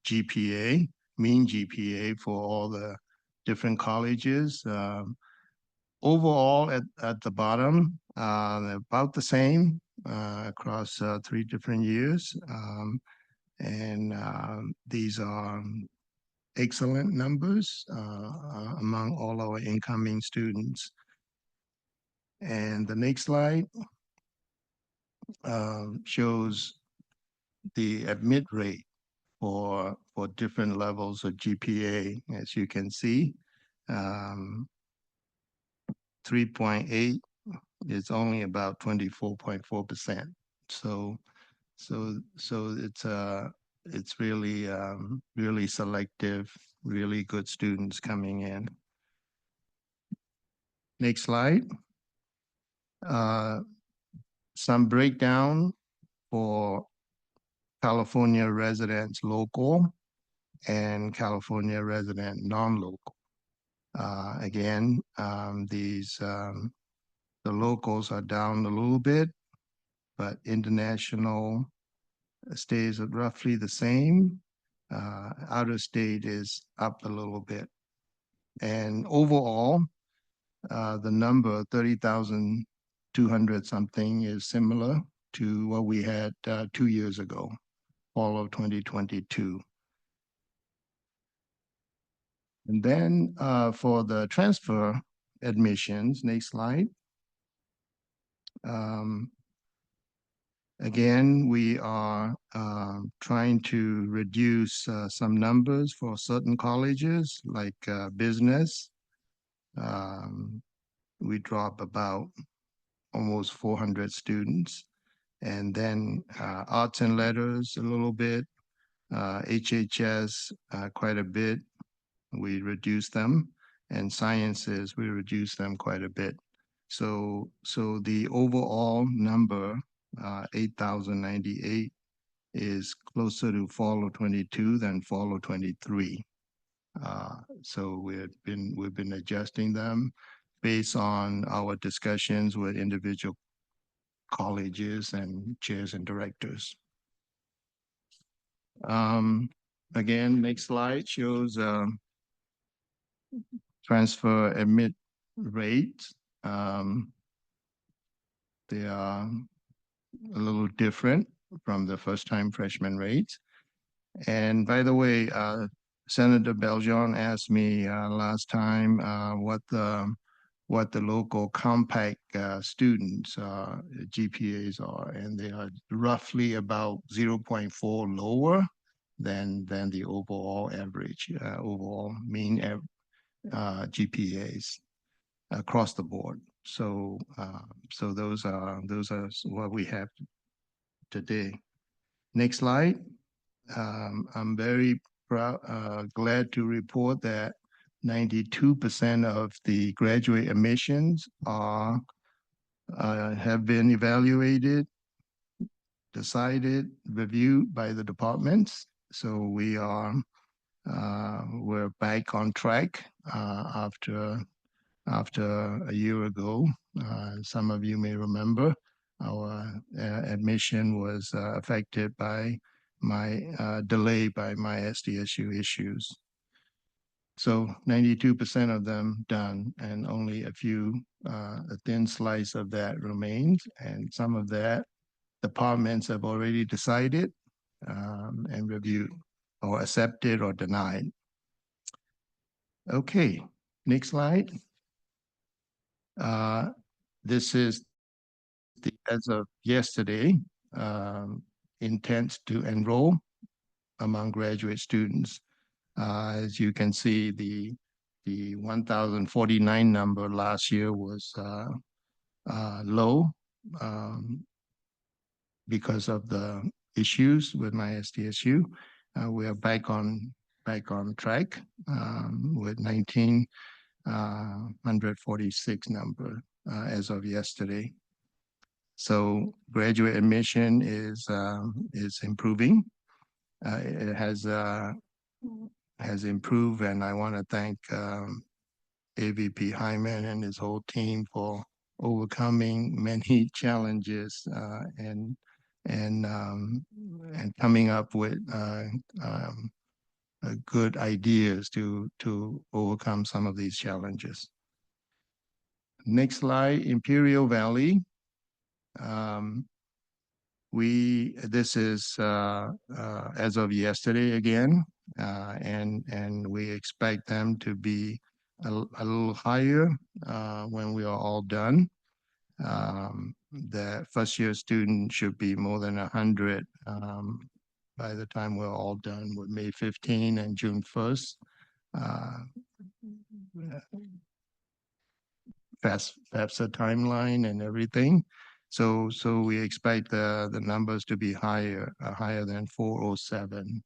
GPA, mean GPA for all the different colleges. Overall, at the bottom, about the same across 3 different years. And these are excellent numbers among all our incoming students. And the next slide shows the admit rate for different levels of GPA. As you can see, 3.8 is only about 24.4%. So it's really really selective, really good students coming in. Next slide. Some breakdown for California residents local and California resident non-local. Again, the locals are down a little bit, but international stays at roughly the same. Out of state is up a little bit. And overall, the number 30,200 something is similar to what we had 2 years ago, fall of 2022. And then for the transfer admissions, next slide. Again, we are trying to reduce some numbers for certain colleges, like business. We drop about almost 400 students. And then arts and letters a little bit, HHS quite a bit. We reduce them, and sciences, we reduce them quite a bit. So the overall number, 8,098, is closer to fall of 22 than fall of 23. So we've been adjusting them based on our discussions with individual colleges and chairs and directors. Again, next slide shows transfer admit rates. They are a little different from the first-time freshman rates. And by the way, Senator Beljon asked me last time what the local compact students GPAs are, and they are roughly about 0.4 lower than the overall average, overall mean GPAs. across the board. So so those are what we have today. Next slide. I'm very glad to report that 92% of the graduate admissions are have been evaluated, decided, reviewed by the departments. So we are we're back on track after a year ago. Some of you may remember our admission was affected by my delay by my SDSU issues. So 92% of them done, and only a thin slice of that remains. And some of that departments have already decided and reviewed or accepted or denied. Okay, next slide. This is as of yesterday, intent to enroll among graduate students. As you can see, the 1,049 number last year was low because of the issues with my SDSU. We are back on track with 1,946 number as of yesterday. So graduate admission is improving. It has improved, and I want to thank AVP Hyman and his whole team for overcoming many challenges and coming up with good ideas to overcome some of these challenges. Next slide, Imperial Valley. This is as of yesterday again, and we expect them to be a little higher when we are all done. The first year student should be more than 100 by the time we're all done with May 15 and June 1st. FAFSA timeline and everything. So we expect the numbers to be higher than 407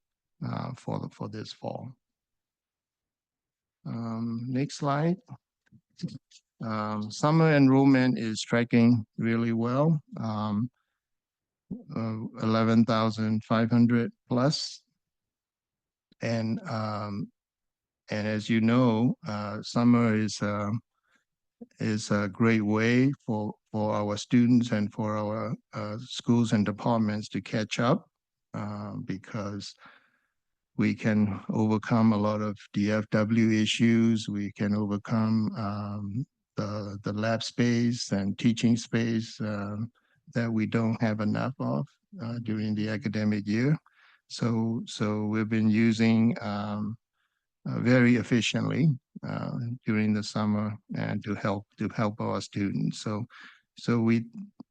for this fall. Next slide. Summer enrollment is tracking really well. 11,500 plus. And as you know, summer is a great way for our students and for our schools and departments to catch up because we can overcome a lot of DFW issues. We can overcome the lab space and teaching space that we don't have enough of during the academic year. So we've been using very efficiently during the summer and to help our students. So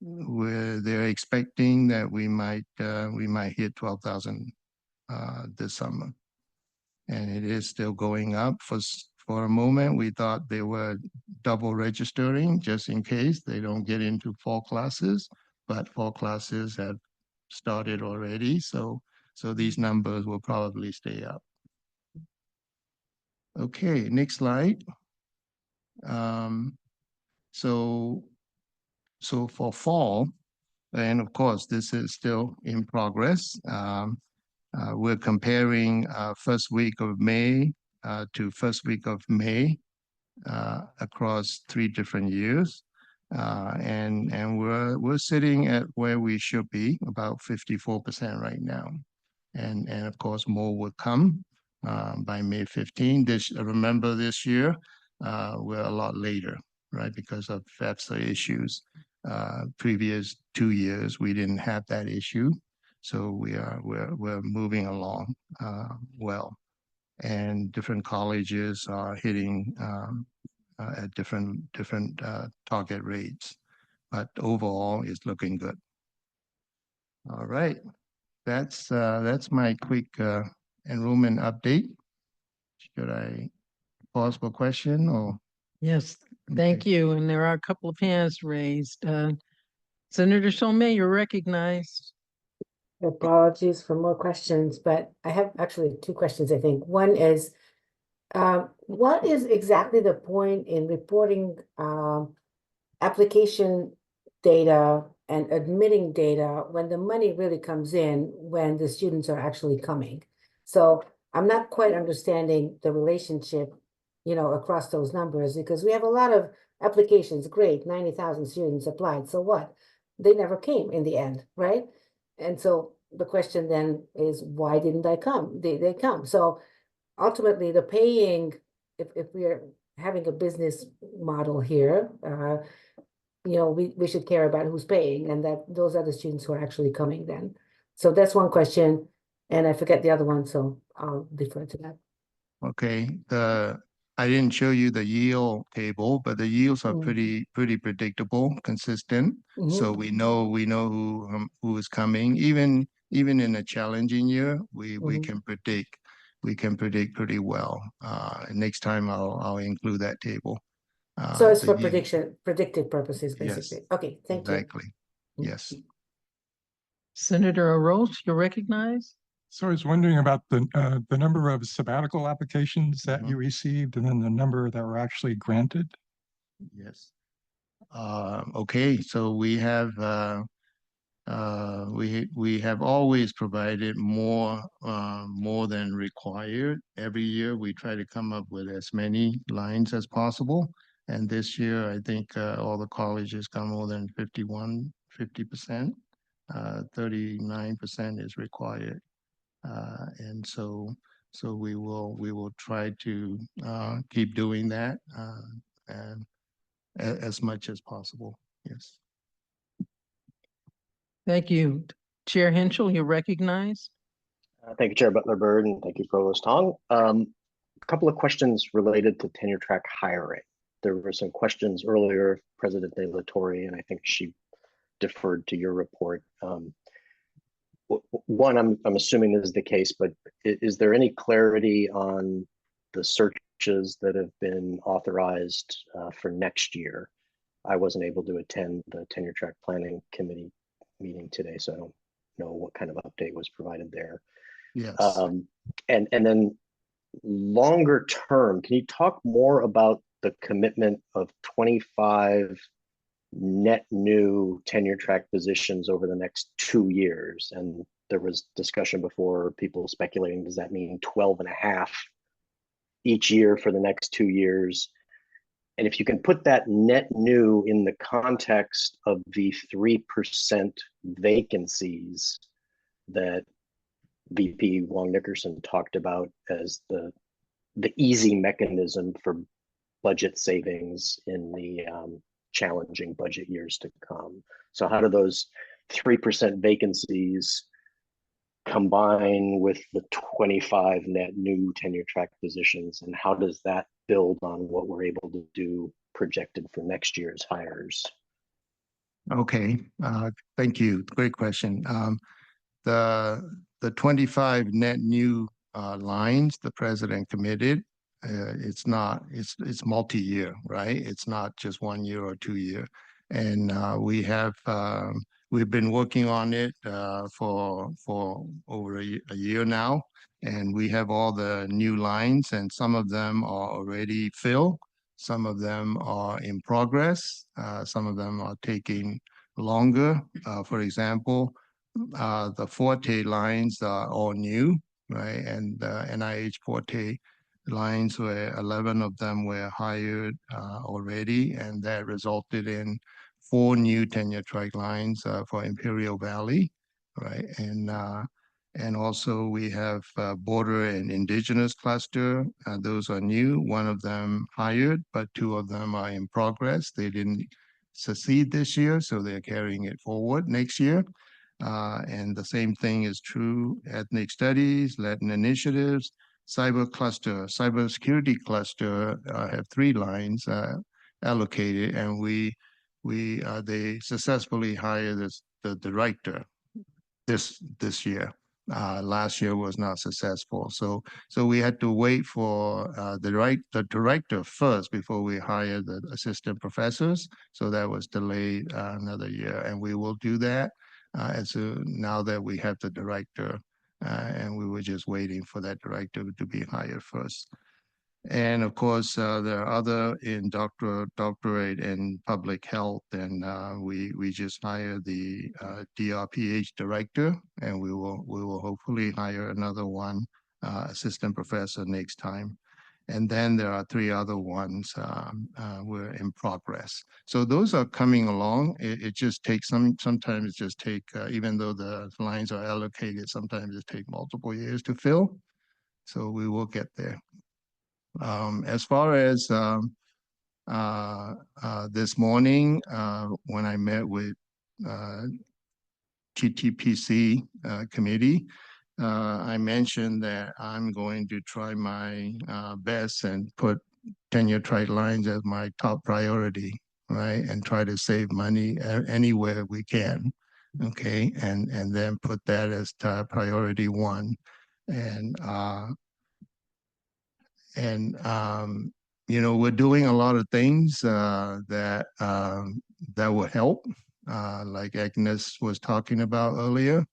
they're expecting that we might hit 12,000 this summer, and it is still going up. For a moment, we thought they were double registering just in case they don't get into fall classes, but fall classes have started already. So these numbers will probably stay up. Okay, next slide. So for fall, and of course, this is still in progress. We're comparing first week of May to first week of May across 3 different years. And we're sitting at where we should be, about 54% right now. And of course, more will come by May 15. Remember this year, we're a lot later, right? Because of FAFSA issues. Previous 2 years, we didn't have that issue. So we're moving along well. And different colleges are hitting at different target rates. But overall, it's looking good. All right. That's my quick enrollment update. Should I pause for question or? Yes, Thank you. And there are a couple of hands raised. Senator Tomei, you're recognized. Apologies for more questions, but I have actually two questions, I think. One is, what is exactly the point in reporting application data and admitting data when the money really comes in when the students are actually coming? So I'm not quite understanding the relationship, across those numbers, because we have a lot of applications. Great, 90,000 students applied. So what? They never came in the end, right? And so the question then is, why didn't I come? They come. So ultimately, the paying, if we're having a business model here, we should care about who's paying, and that those are the students who are actually coming then. So that's one question, and I forget the other one, so I'll defer to that. Okay, I didn't show you the yield table, but the yields are pretty predictable, consistent. So we know who is coming. Even in a challenging year, we can predict pretty well. Next time I'll include that table. So it's the for yield- predictive purposes, Yes, basically. Okay, thank you. exactly. Yes. Senator Arosh, you're recognized. So I was wondering about the number of sabbatical applications that you received and then the number that were actually granted. Yes. Okay, so we have we have always provided more than required. Every year we try to come up with as many lines as possible. And this year, I think all the colleges come more than 50%. 39% is required. And so we will try to keep doing that and as much as possible. Yes. Thank you. Chair Henschel, you're recognized. Thank you, Chair Butler-Byrd, and thank you, Provost Tong. A couple of questions related to tenure track hiring. There were some questions earlier, President De La Torre, and I think she deferred to your report. One, I'm assuming this is the case, but is there any clarity on the searches that have been authorized for next year? I wasn't able to attend the tenure track planning committee meeting today, so I don't know what kind of update was provided there. Yes. And then longer term, can you talk more about the commitment of 25 net new tenure track positions over the next 2 years? And there was discussion before, people speculating, does that mean 12 and a half each year for the next 2 years? And if you can put that net new in the context of the 3% vacancies that VP Wong Nickerson talked about as the easy mechanism for budget savings in the challenging budget years to come. So how do those 3% vacancies combine with the 25 net new tenure track positions, and how does that build on what we're able to do projected for next year's hires? Okay, thank you. Great question. The 25 net new lines the president committed, it's multi-year, right? It's not just 1 year or 2 year. And we've been working on it for over a year now, and we have all the new lines, and some of them are already filled. Some of them are in progress. Some of them are taking longer. For example, the Forte lines are all new, right? And the NIH Forte lines, where 11 of them were hired already, and that resulted in 4 new tenure track lines for Imperial Valley, right? And also we have border and indigenous cluster. Those are new. 1 of them hired, but 2 of them are in progress. They didn't succeed this year, so they're carrying it forward next year. And the same thing is true ethnic studies, Latin initiatives, cybersecurity cluster have 3 lines allocated, and they successfully hired the director this year. Last year was not successful. So we had to wait for the director first before we hire the assistant professors. So that was delayed another year, and we will do that now that we have the director, and we were just waiting for that director to be hired first. And of course, there are other in doctorate in public health, and we just hired the DRPH director, and we will hopefully hire another one assistant professor next time. And then there are 3 other ones we're in progress. So those are coming along. It just takes sometimes it just take even though the lines are allocated, sometimes it take multiple years to fill. So we will get there. As far as this morning, when I met with TTPC committee, I mentioned that I'm going to try my best and put tenure track lines as my top priority, right? And try to save money anywhere we can, okay? And then put that as priority 1. And you know, we're doing a lot of things that will help, like Agnes was talking about earlier.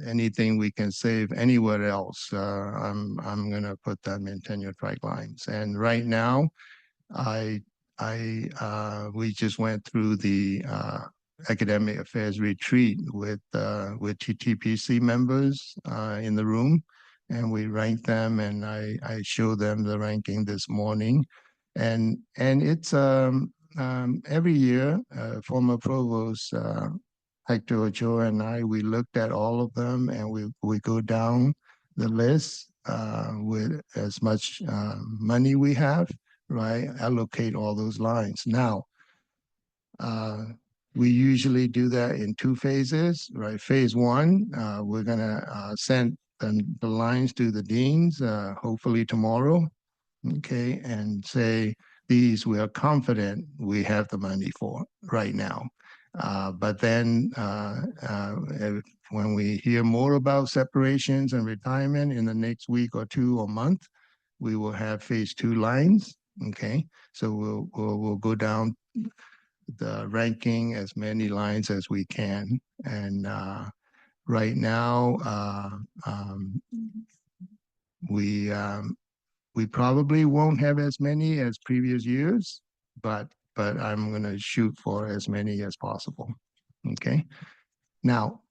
Anything we can save anywhere else, I'm gonna put them in tenure track lines. And right now, we just went through the academic affairs retreat with TTPC members in the room, and we ranked them, and I showed them the ranking this morning. And it's every year, former provost Hector Ochoa and we looked at all of them, and we go down the list with as much money we have, right? Allocate all those lines. Now, we usually do that in 2 phases, right? Phase 1, we're gonna send the lines to the deans, hopefully tomorrow, okay? And say, these we are confident we have the money for right now. But then when we hear more about separations and retirement in the next week or 2 or month, we will have phase 2 lines, okay? So we'll go down the ranking as many lines as we can. And right now, we probably won't have as many as previous years, but I'm gonna shoot for as many as possible, okay? Now,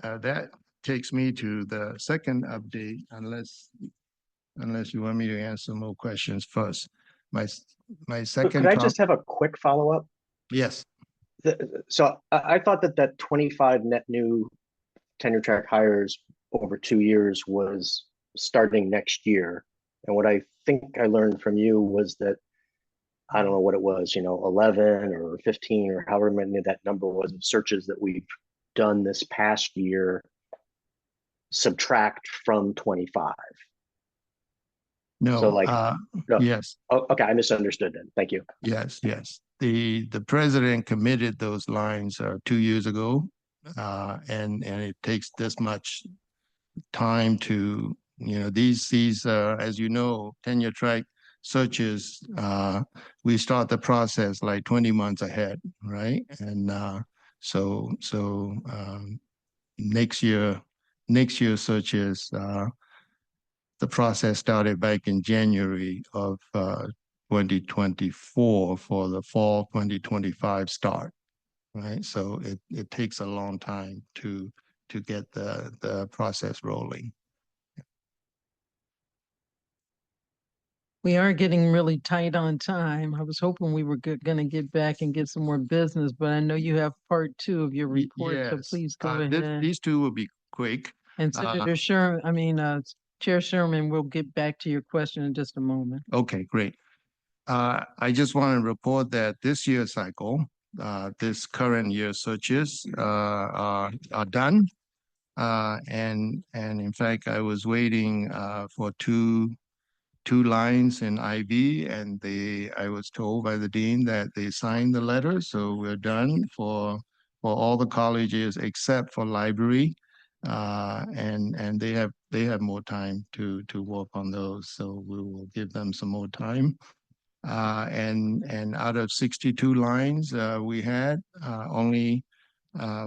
that takes me to the second update, unless you want me to answer more questions first. My second. Could I just have a quick follow-up? Yes. So I thought that 25 net new tenure track hires over 2 years was starting next year. And what I think I learned from you was that, I don't know what it was, 11 or 15 or however many that number was of searches that we've done this past year, subtract from 25. No, so no. Yes. Oh, okay, I misunderstood then. Thank you. Yes. The president committed those lines 2 years ago, and it takes this much time to, these as you know, tenure track searches, we start the process like 20 months ahead, right? And so next year searches, the process started back in January of 2024 for the fall 2025 start, right? So it takes a long time to get the process rolling. We are getting really tight on time. I was hoping we were going to get back and get some more business, but I know you have part 2 of your report, so Yes. please go ahead. These 2 will be quick. And Senator Chair Sherman, we'll get back to your question in just a moment. Okay, great. I just want to report that this year's cycle, this current year searches are done. And in fact, I was waiting for two lines in IB, and I was told by the dean that they signed the letter, so we're done for all the colleges except for library. And they have more time to work on those, so we will give them some more time. And out of 62 lines we had, only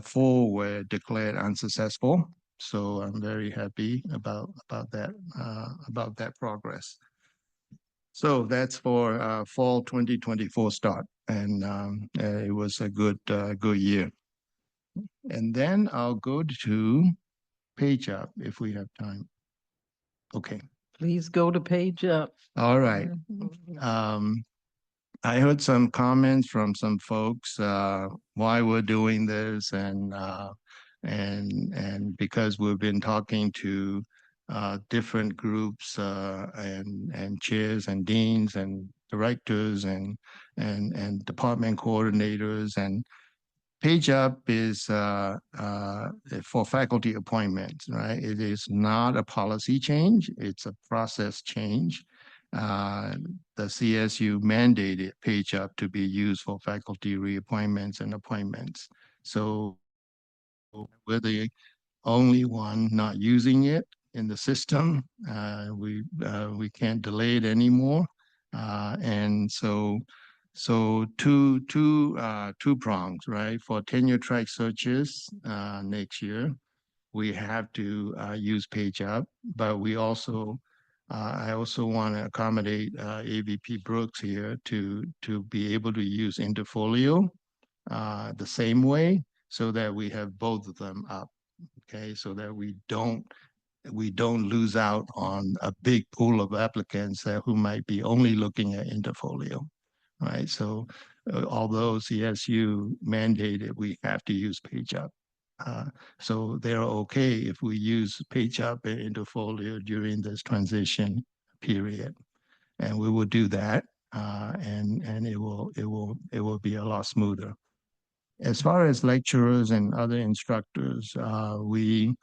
4 were declared unsuccessful. So I'm very happy about that progress. So that's for fall 2024 start, and it was a good year. And then I'll go to page up if we have time. Okay. Please go to page up. All right. Mhm. I heard some comments from some folks why we're doing this, and because we've been talking to different groups and chairs and deans and directors and department coordinators, and page up is for faculty appointments, right? It is not a policy change, it's a process change. The CSU mandated page up to be used for faculty reappointments and appointments. So we're the only one not using it in the system. We can't delay it anymore. And so two prongs, right? For tenure track searches next year, we have to use page up, but we also I also want to accommodate AVP Brooks here to be able to use Interfolio the same way, so that we have both of them up. Okay, so that we don't lose out on a big pool of applicants who might be only looking at Interfolio, right? So although CSU mandated we have to use page up, so they're okay if we use page up and Interfolio during this transition period, and we will do that, and it will be a lot smoother. As far as lecturers and other instructors, we've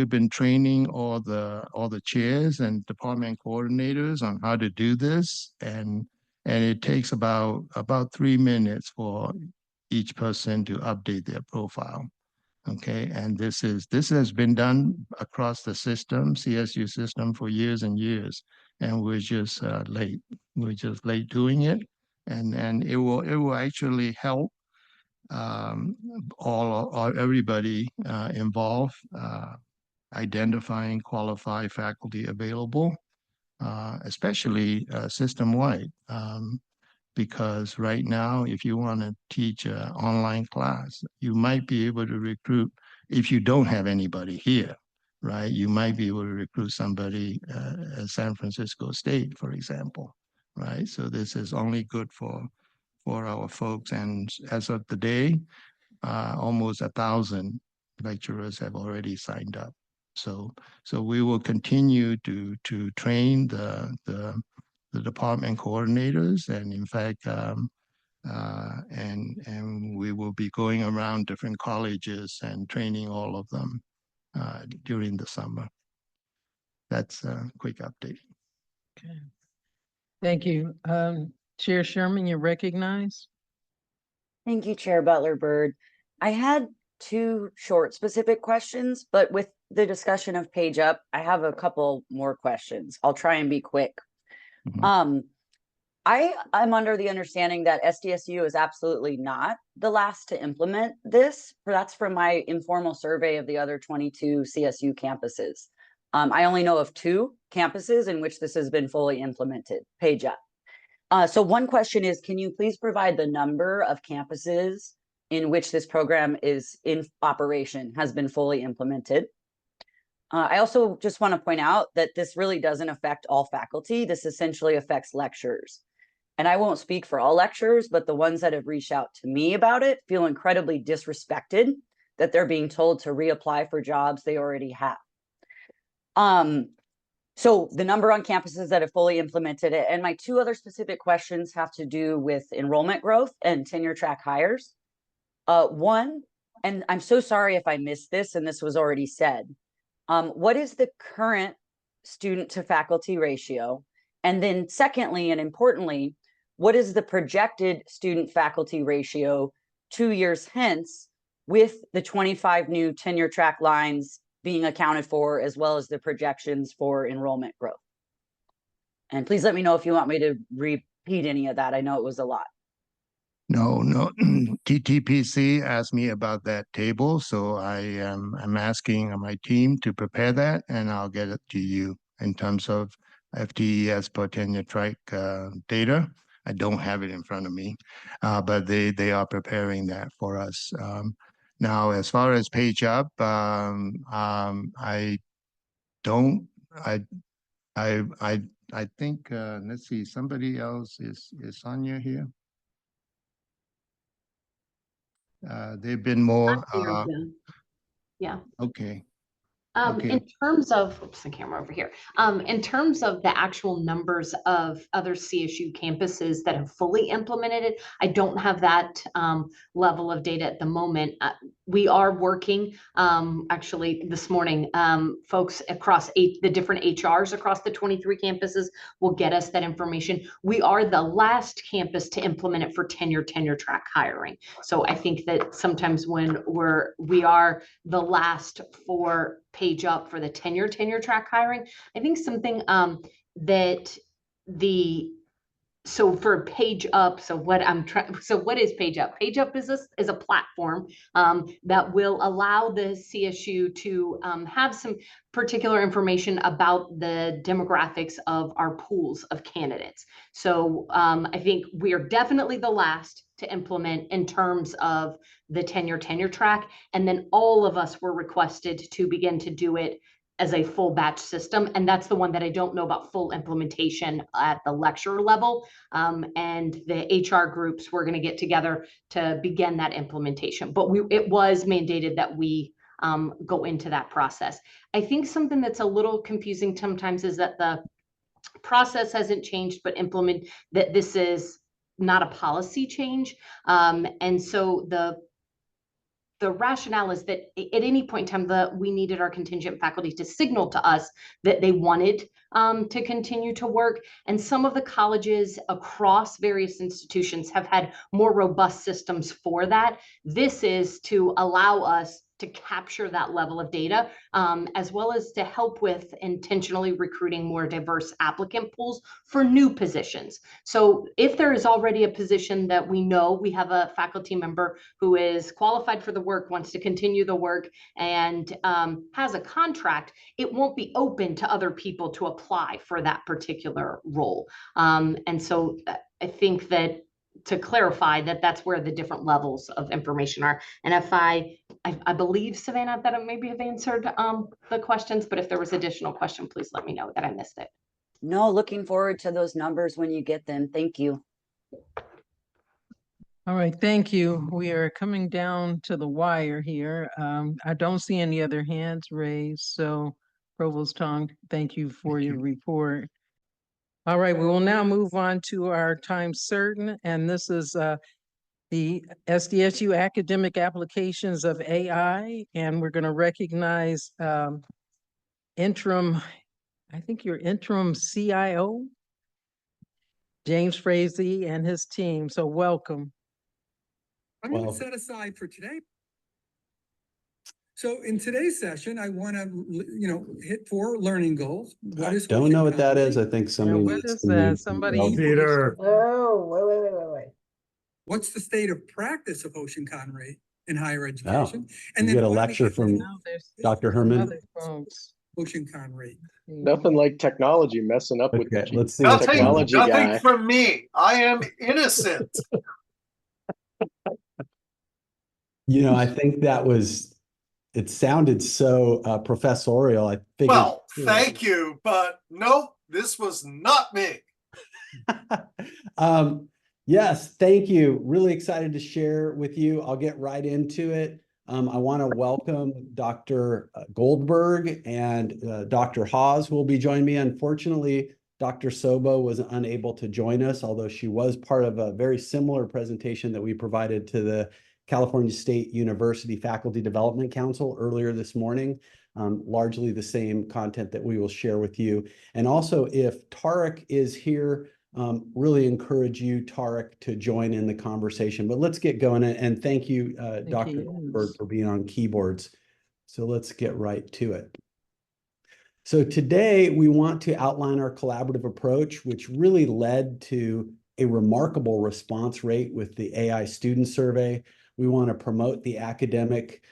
been training all the chairs and department coordinators on how to do this, and it takes about 3 minutes for each person to update their profile. Okay, and this has been done across the system, CSU system, for years and years, and we're just late. We're just late doing it, and it will actually help everybody involved identifying qualified faculty available, especially system-wide. Because right now, if you want to teach an online class, you might be able to recruit, if you don't have anybody here, right? You might be able to recruit somebody at San Francisco State, for example, right? So this is only good for our folks. And as of today, almost 1,000 lecturers have already signed up. So we will continue to train the department coordinators, and in fact, and we will be going around different colleges and training all of them during the summer. That's a quick update. Okay. Thank you. Chair Sherman, you're recognized. Thank you, Chair Butler-Byrd. I had 2 short specific questions, but with the discussion of page up, I have a couple more questions. I'll try and be quick. Mhm. I'm under the understanding that SDSU is absolutely not the last to implement this. That's from my informal survey of the other 22 CSU campuses. I only know of 2 campuses in which this has been fully implemented. Page up. So one question is, can you please provide the number of campuses in which this program is in operation, has been fully implemented? I also just want to point out that this really doesn't affect all faculty. This essentially affects lecturers. And I won't speak for all lecturers, but the ones that have reached out to me about it feel incredibly disrespected that they're being told to reapply for jobs they already have. So the number on campuses that have fully implemented it, and my 2 other specific questions have to do with enrollment growth and tenure track hires. One, and I'm so sorry if I missed this and this was already said, what is the current student to faculty ratio? And then secondly, and importantly, what is the projected student faculty ratio 2 years hence with the 25 new tenure track lines being accounted for, as well as the projections for enrollment growth. And please let me know if you want me to repeat any of that. I know it was a lot. No, TTPC asked me about that table, so I'm asking my team to prepare that, and I'll get it to you in terms of FTES per tenure track data. I don't have it in front of me, but they are preparing that for us. Now, as far as page up, I don't. I think let's see. Somebody else is Sonia here. They've been more. Yeah. Okay. In terms of, oops, the camera over here. In terms of the actual numbers of other CSU campuses that have fully implemented it, I don't have that level of data at the moment. We are working, actually this morning, folks across the different HRs across the 23 campuses will get us that information. We are the last campus to implement it for tenure track hiring. So I think that sometimes when we are the last for page up for the tenure track hiring, I think something that so for page up, so what is page up? Page up is a platform that will allow the CSU to have some particular information about the demographics of our pools of candidates. So I think we are definitely the last to implement in terms of the tenure track, and then all of us were requested to begin to do it as a full batch system. And that's the one that I don't know about full implementation at the lecture level. And the HR groups were going to get together to begin that implementation. But it was mandated that we go into that process. I think something that's a little confusing sometimes is that the process hasn't changed, but that this is not a policy change. And so the rationale is that at any point in time, we needed our contingent faculty to signal to us that they wanted to continue to work. And some of the colleges across various institutions have had more robust systems for that. This is to allow us to capture that level of data, as well as to help with intentionally recruiting more diverse applicant pools for new positions. So if there is already a position that we know we have a faculty member who is qualified for the work, wants to continue the work, and has a contract, it won't be open to other people to apply for that particular role. And so I think that to clarify that's where the different levels of information are. And if I believe, Savannah, that I maybe have answered the questions, but if there was additional question, please let me know that I missed it. No, looking forward to those numbers when you get them. Thank you. All right, thank you. We are coming down to the wire here. I don't see any other hands raised, so Provost Tong, thank you for your report. All right, we will now move on to our time certain, and this is the SDSU academic applications of AI, and we're going to recognize interim, I think your interim CIO, James Frazee, and his team. So welcome. I'm going to set aside for today. So in today's session, I want to, hit 4 learning goals. I don't know what that is. I think somebody what needs is to that? move. Somebody. Peter. Oh, wait. What's the state of practice of OceanCon rate in higher education? And then get a lecture from Dr. Herman. OceanCon rate. Nothing like technology messing up with the let's see. What's technology nothing guy. from me. I am innocent. I think that it sounded so professorial. I figured. Well, thank you, but nope, this was not me. Yes, thank you. Really excited to share with you. I'll get right into it. I want to welcome Dr. Goldberg and Dr. Hawes, who will be joining me. Unfortunately, Dr. Sobo was unable to join us, although she was part of a very similar presentation that we provided to the California State University Faculty Development Council earlier this morning. Largely the same content that we will share with you. And also, if Tarek is here Really encourage you, Tarek, to join in the conversation. But let's get going. And thank you, Dr. Goldberg, for being on keyboards. So let's get right to it. So today we want to outline our collaborative approach, which really led to a remarkable response rate with the AI student survey. We want to promote the academic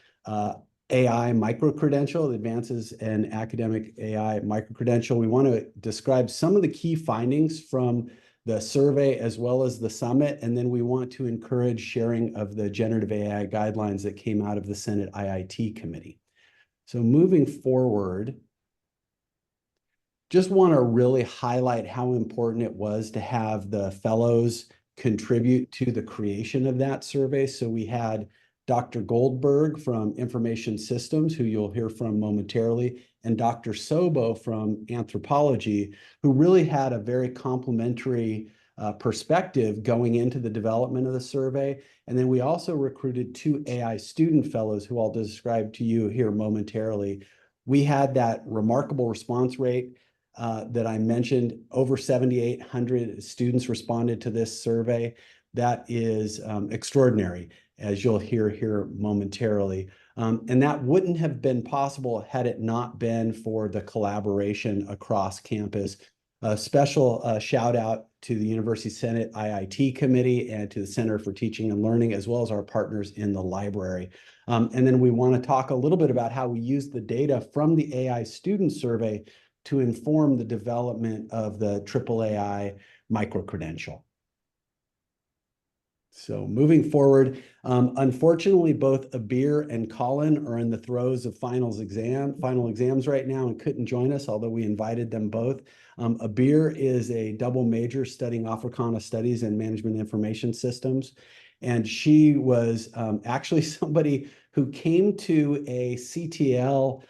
AI micro-credential, the advances in academic AI micro-credential. We want to describe some of the key findings from the survey as well as the summit, and then we want to encourage sharing of the generative AI guidelines that came out of the Senate IIT committee. So moving forward, just want to really highlight how important it was to have the fellows contribute to the creation of that survey. So we had Dr. Goldberg from Information Systems, who you'll hear from momentarily, and Dr. Sobo from Anthropology, who really had a very complementary perspective going into the development of the survey. And then we also recruited 2 AI student fellows, who I'll describe to you here momentarily. We had that remarkable response rate that I mentioned. Over 7,800 students responded to this survey. That is extraordinary, as you'll hear here momentarily. And that wouldn't have been possible had it not been for the collaboration across campus. A special shout out to the University Senate IIT Committee and to the Center for Teaching and Learning, as well as our partners in the library. And then we want to talk a little bit about how we use the data from the AI student survey to inform the development of the AAAI micro-credential. So moving forward, unfortunately, both Abir and Colin are in the throes of final exams right now and couldn't join us, although we invited them both. Abir is a double major studying Africana Studies and Management Information Systems. And she was actually somebody who came to a CTL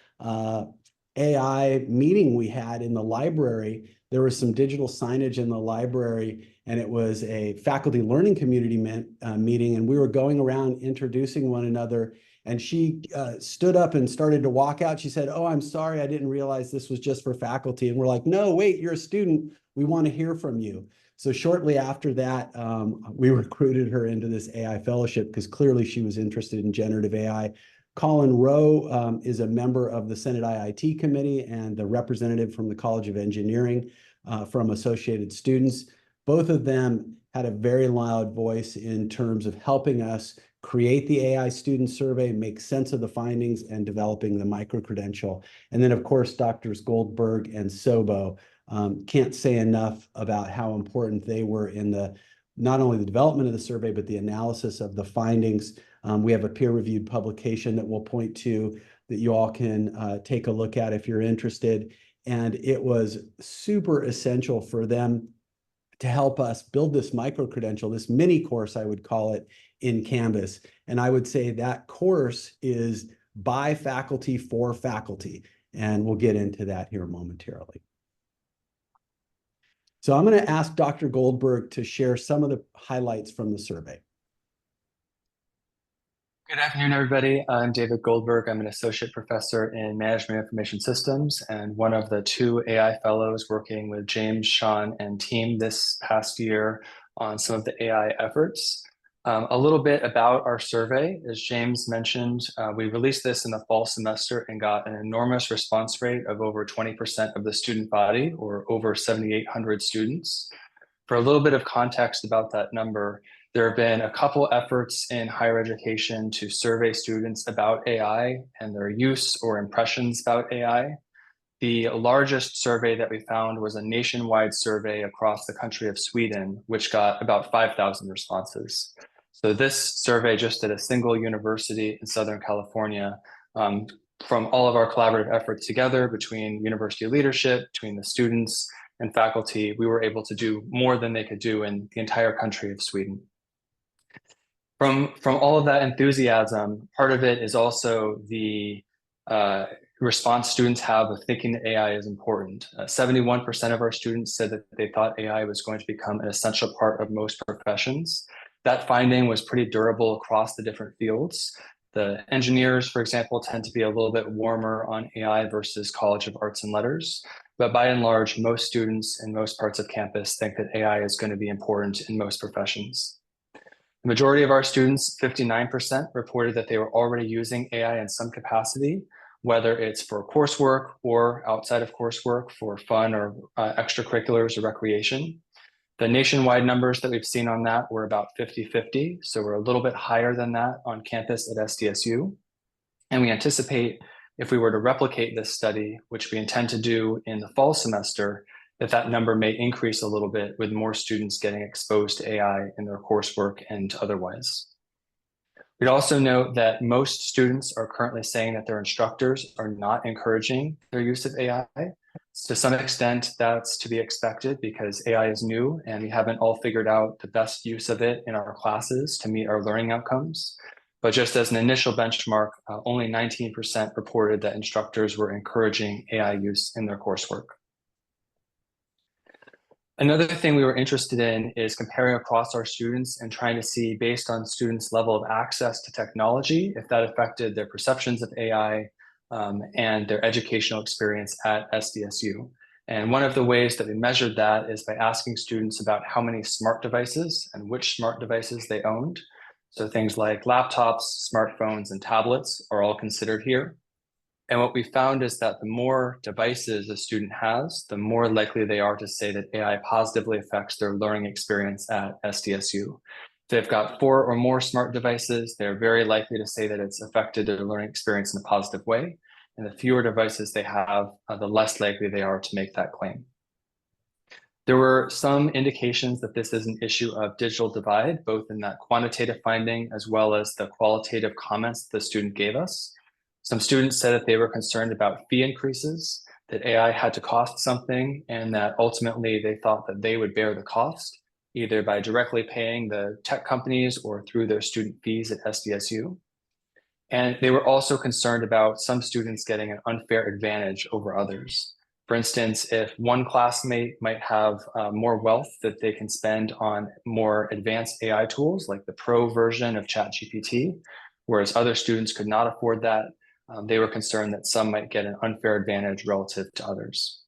AI meeting we had in the library. There was some digital signage in the library, and it was a faculty learning community meeting, and we were going around introducing one another, and she stood up and started to walk out. She said, "Oh, I'm sorry, I didn't realize this was just for faculty." And we're like, "No, wait, you're a student. We want to hear from you." So shortly after that, we recruited her into this AI fellowship because clearly she was interested in generative AI. Colin Rowe is a member of the Senate IIT committee and the representative from the College of Engineering from Associated Students. Both of them had a very loud voice in terms of helping us create the AI student survey, make sense of the findings, and developing the micro-credential. And then, of course, Drs. Goldberg and Sobo. Can't say enough about how important they were in not only the development of the survey, but the analysis of the findings. We have a peer-reviewed publication that we'll point to that you all can take a look at if you're interested. And it was super essential for them to help us build this micro-credential, this mini course, I would call it, in Canvas. And I would say that course is by faculty for faculty. And we'll get into that here momentarily. So I'm going to ask Dr. Goldberg to share some of the highlights from the survey. Good afternoon, everybody. I'm David Goldberg. I'm an associate professor in management information systems and one of the 2 AI fellows working with James, Sean, and team this past year on some of the AI efforts. A little bit about our survey. As James mentioned, we released this in the fall semester and got an enormous response rate of over 20% of the student body, or over 7,800 students. For a little bit of context about that number, there have been a couple efforts in higher education to survey students about AI and their use or impressions about AI. The largest survey that we found was a nationwide survey across the country of Sweden, which got about 5,000 responses. So this survey just at a single university in Southern California, from all of our collaborative efforts together between university leadership, between the students and faculty, we were able to do more than they could do in the entire country of Sweden. From all of that enthusiasm, part of it is also the response students have of thinking that AI is important. 71% of our students said that they thought AI was going to become an essential part of most professions. That finding was pretty durable across the different fields. The engineers, for example, tend to be a little bit warmer on AI versus College of Arts and Letters. But by and large, most students in most parts of campus think that AI is going to be important in most professions. The majority of our students, 59%, reported that they were already using AI in some capacity, whether it's for coursework or outside of coursework for fun or extracurriculars or recreation. The nationwide numbers that we've seen on that were about 50-50, so we're a little bit higher than that on campus at SDSU. And we anticipate if we were to replicate this study, which we intend to do in the fall semester, that number may increase a little bit with more students getting exposed to AI in their coursework and otherwise. We'd also note that most students are currently saying that their instructors are not encouraging their use of AI. To some extent, that's to be expected because AI is new and we haven't all figured out the best use of it in our classes to meet our learning outcomes. But just as an initial benchmark, only 19% reported that instructors were encouraging AI use in their coursework. Another thing we were interested in is comparing across our students and trying to see, based on students' level of access to technology, if that affected their perceptions of AI and their educational experience at SDSU. And one of the ways that we measured that is by asking students about how many smart devices and which smart devices they owned. So things like laptops, smartphones, and tablets are all considered here. And what we found is that the more devices a student has, the more likely they are to say that AI positively affects their learning experience at SDSU. If they've got 4 or more smart devices, they're very likely to say that it's affected their learning experience in a positive way. And the fewer devices they have, the less likely they are to make that claim. There were some indications that this is an issue of digital divide, both in that quantitative finding as well as the qualitative comments the student gave us. Some students said that they were concerned about fee increases, that AI had to cost something, and that ultimately they thought that they would bear the cost, either by directly paying the tech companies or through their student fees at SDSU. And they were also concerned about some students getting an unfair advantage over others. For instance, if one classmate might have more wealth that they can spend on more advanced AI tools, like the pro version of ChatGPT, whereas other students could not afford that, they were concerned that some might get an unfair advantage relative to others.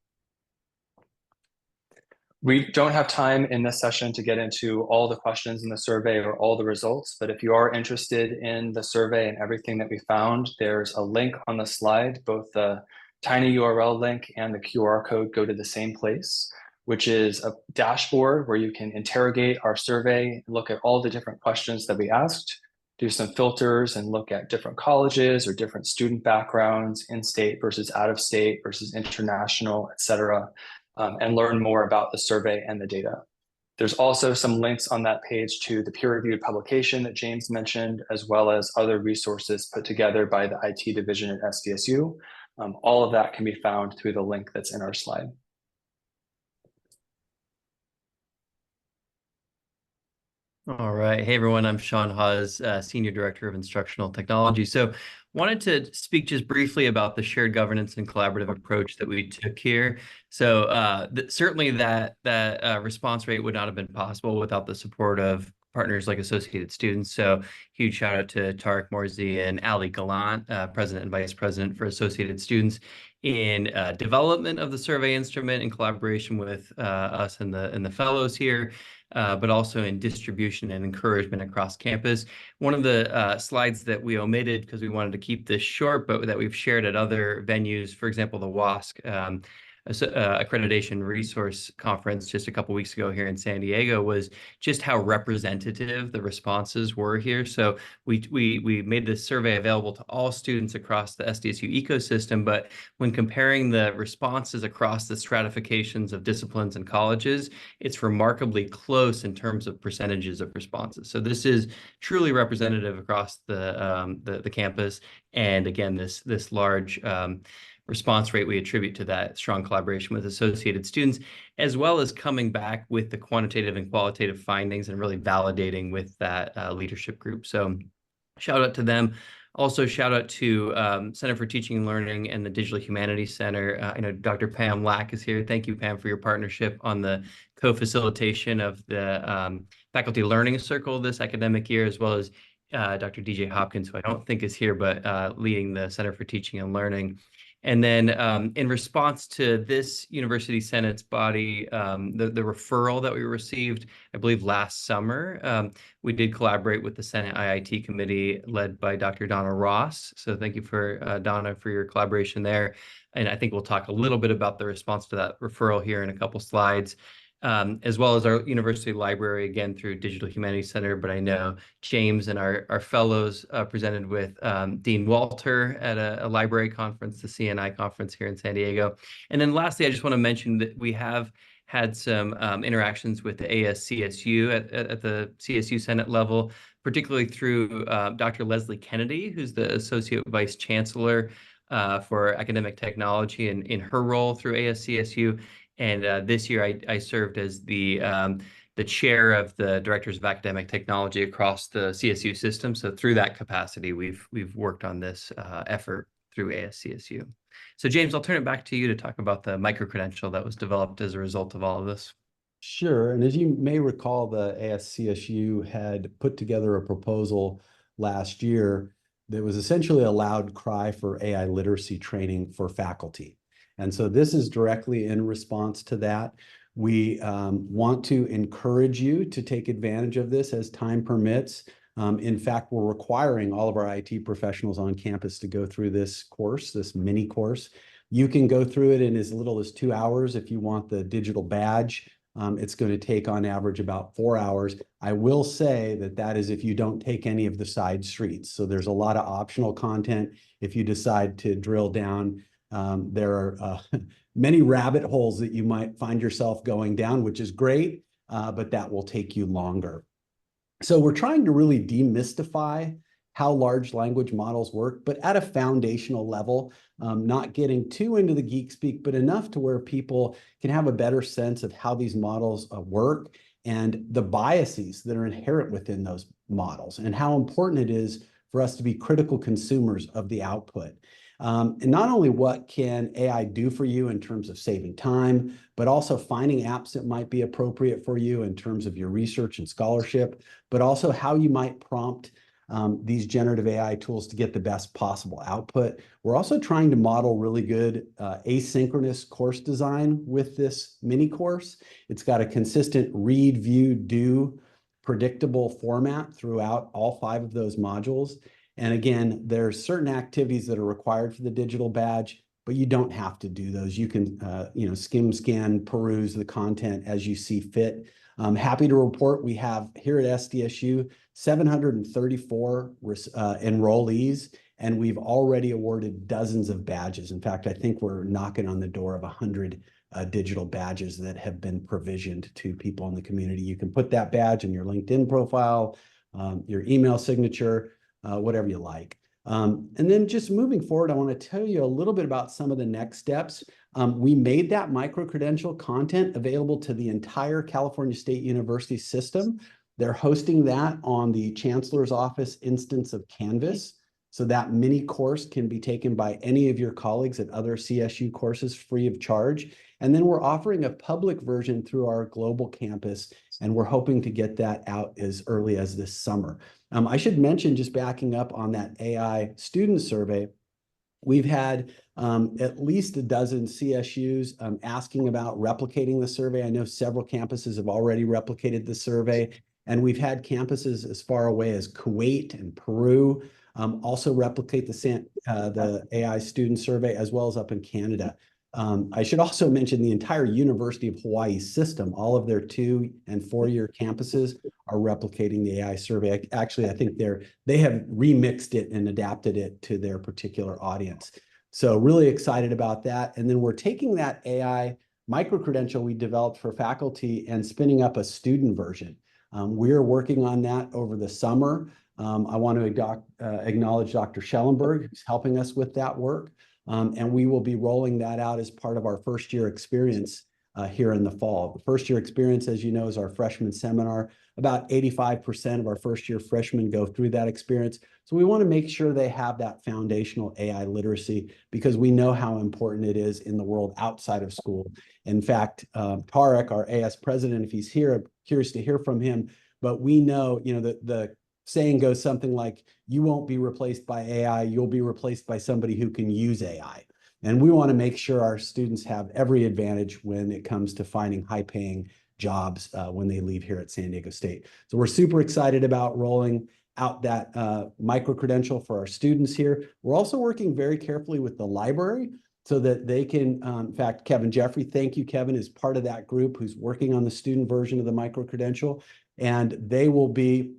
We don't have time in this session to get into all the questions in the survey or all the results, but if you are interested in the survey and everything that we found, there's a link on the slide. Both the tiny URL link and the QR code go to the same place, which is a dashboard where you can interrogate our survey, look at all the different questions that we asked, do some filters and look at different colleges or different student backgrounds, in-state versus out-of-state versus international, et cetera, and learn more about the survey and the data. There's also some links on that page to the peer-reviewed publication that James mentioned, as well as other resources put together by the IT division at SDSU. All of that can be found through the link that's in our slide. All right. Hey, everyone. I'm Sean Hawes, Senior Director of Instructional Technology. So wanted to speak just briefly about the shared governance and collaborative approach that we took here. So certainly that response rate would not have been possible without the support of partners like Associated Students. So huge shout out to Tarek Morzi and Ali Gallant, President and Vice President for Associated Students, in development of the survey instrument in collaboration with us and the fellows here. But also in distribution and encouragement across campus. One of the slides that we omitted because we wanted to keep this short, but that we've shared at other venues, for example, the WASC Accreditation Resource Conference just a couple weeks ago here in San Diego, was just how representative the responses were here. So we made this survey available to all students across the SDSU ecosystem, but when comparing the responses across the stratifications of disciplines and colleges, it's remarkably close in terms of percentages of responses. So this is truly representative across the campus. And again, this large response rate we attribute to that strong collaboration with Associated Students, as well as coming back with the quantitative and qualitative findings and really validating with that leadership group. So shout out to them. Also, shout out to Center for Teaching and Learning and the Digital Humanities Center. I know Dr. Pam Lack is here. Thank you, Pam, for your partnership on the co-facilitation of the Faculty Learning Circle this academic year, as well as Dr. DJ Hopkins, who I don't think is here, but leading the Center for Teaching and Learning. And then in response to this University Senate's body, the referral that we received, I believe last summer, we did collaborate with the Senate IIT committee led by Dr. Donna Ross. So thank you for Donna for your collaboration there. And I think we'll talk a little bit about the response to that referral here in a couple slides. As well as our university library, again, through Digital Humanities Center. But I know James and our fellows presented with Dean Walter at a library conference, the CNI conference here in San Diego. And then lastly, I just want to mention that we have had some interactions with the ASCSU at the CSU Senate level, particularly through Dr. Leslie Kennedy, who's the Associate Vice Chancellor for Academic Technology in her role through ASCSU. And this year I served as the chair of the Directors of Academic Technology across the CSU system. So through that capacity, we've worked on this effort through ASCSU. So James, I'll turn it back to you to talk about the micro-credential that was developed as a result of all of this. Sure. And as you may recall, the ASCSU had put together a proposal last year that was essentially a loud cry for AI literacy training for faculty. And so this is directly in response to that. We want to encourage you to take advantage of this as time permits. In fact, we're requiring all of our IT professionals on campus to go through this course, this mini course. You can go through it in as little as 2 hours if you want the digital badge. It's going to take on average about 4 hours. I will say that that is if you don't take any of the side streets. So there's a lot of optional content if you decide to drill down. There are many rabbit holes that you might find yourself going down, which is great, but that will take you longer. So we're trying to really demystify how large language models work, but at a foundational level, not getting too into the geek speak, but enough to where people can have a better sense of how these models work and the biases that are inherent within those models and how important it is for us to be critical consumers of the output. And not only what can AI do for you in terms of saving time, but also finding apps that might be appropriate for you in terms of your research and scholarship, but also how you might prompt these generative AI tools to get the best possible output. We're also trying to model really good asynchronous course design with this mini course. It's got a consistent read, view, do, predictable format throughout all 5 of those modules. And again, there's certain activities that are required for the digital badge, but you don't have to do those. You can, skim, scan, peruse the content as you see fit. I'm happy to report we have here at SDSU 734 enrollees, and we've already awarded dozens of badges. In fact, I think we're knocking on the door of 100 digital badges that have been provisioned to people in the community. You can put that badge in your LinkedIn profile, your email signature, whatever you like. And then just moving forward, I want to tell you a little bit about some of the next steps. We made that micro-credential content available to the entire California State University system. They're hosting that on the Chancellor's Office instance of Canvas. So that mini course can be taken by any of your colleagues at other CSU courses free of charge. And then we're offering a public version through our global campus, and we're hoping to get that out as early as this summer. I should mention, just backing up on that AI student survey, we've had at least a dozen CSUs asking about replicating the survey. I know several campuses have already replicated the survey, and we've had campuses as far away as Kuwait and Peru also replicate the AI student survey, as well as up in Canada. I should also mention the entire University of Hawaii system, all of their 2- and 4-year campuses are replicating the AI survey. Actually, I think they have remixed it and adapted it to their particular audience. So really excited about that. And then we're taking that AI micro-credential we developed for faculty and spinning up a student version. We're working on that over the summer. I want to acknowledge Dr. Schellenberg, who's helping us with that work. And we will be rolling that out as part of our first year experience here in the fall. The first year experience, as you know, is our freshman seminar. About 85% of our first year freshmen go through that experience. So we want to make sure they have that foundational AI literacy because we know how important it is in the world outside of school. In fact, Tarek, our AS president, if he's here, I'm curious to hear from him. But we know, the saying goes something like, you won't be replaced by AI, you'll be replaced by somebody who can use AI. And we want to make sure our students have every advantage when it comes to finding high-paying jobs when they leave here at San Diego State. So we're super excited about rolling out that micro-credential for our students here. We're also working very carefully with the library so that they can, in fact, Kevin Jeffrey, thank you, Kevin, is part of that group who's working on the student version of the micro-credential. And they will be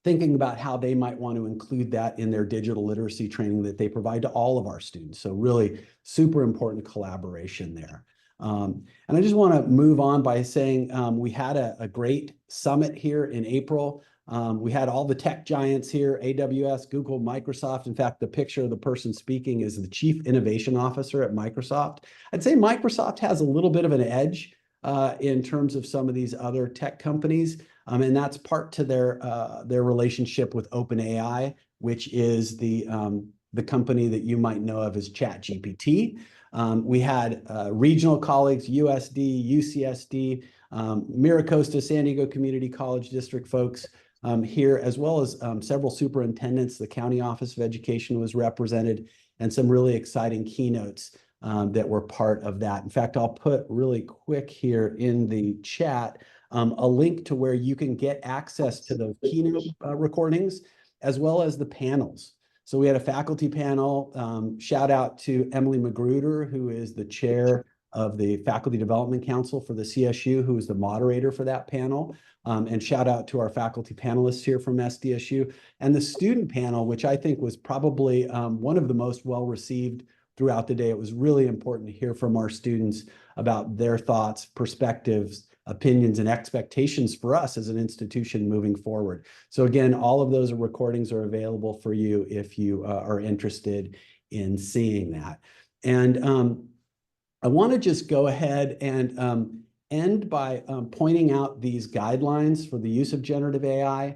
thinking about how they might want to include that in their digital literacy training that they provide to all of our students. So really super important collaboration there. And I just want to move on by saying we had a great summit here in April. We had all the tech giants here, AWS, Google, Microsoft. In fact, the picture of the person speaking is the Chief Innovation Officer at Microsoft. I'd say Microsoft has a little bit of an edge in terms of some of these other tech companies. And that's part to their relationship with OpenAI, which is the company that you might know of as ChatGPT. We had regional colleagues, USD, UCSD, Miracosta, San Diego Community College District folks here, as well as several superintendents. The County Office of Education was represented, and some really exciting keynotes that were part of that. In fact, I'll put really quick here in the chat a link to where you can get access to those keynote recordings, as well as the panels. So we had a faculty panel. Shout out to Emily Magruder, who is the chair of the Faculty Development Council for the CSU, who is the moderator for that panel. And shout out to our faculty panelists here from SDSU. And the student panel, which I think was probably one of the most well-received throughout the day. It was really important to hear from our students about their thoughts, perspectives, opinions, and expectations for us as an institution moving forward. So again, all of those recordings are available for you if you are interested in seeing that. And I want to just go ahead and end by pointing out these guidelines for the use of generative AI.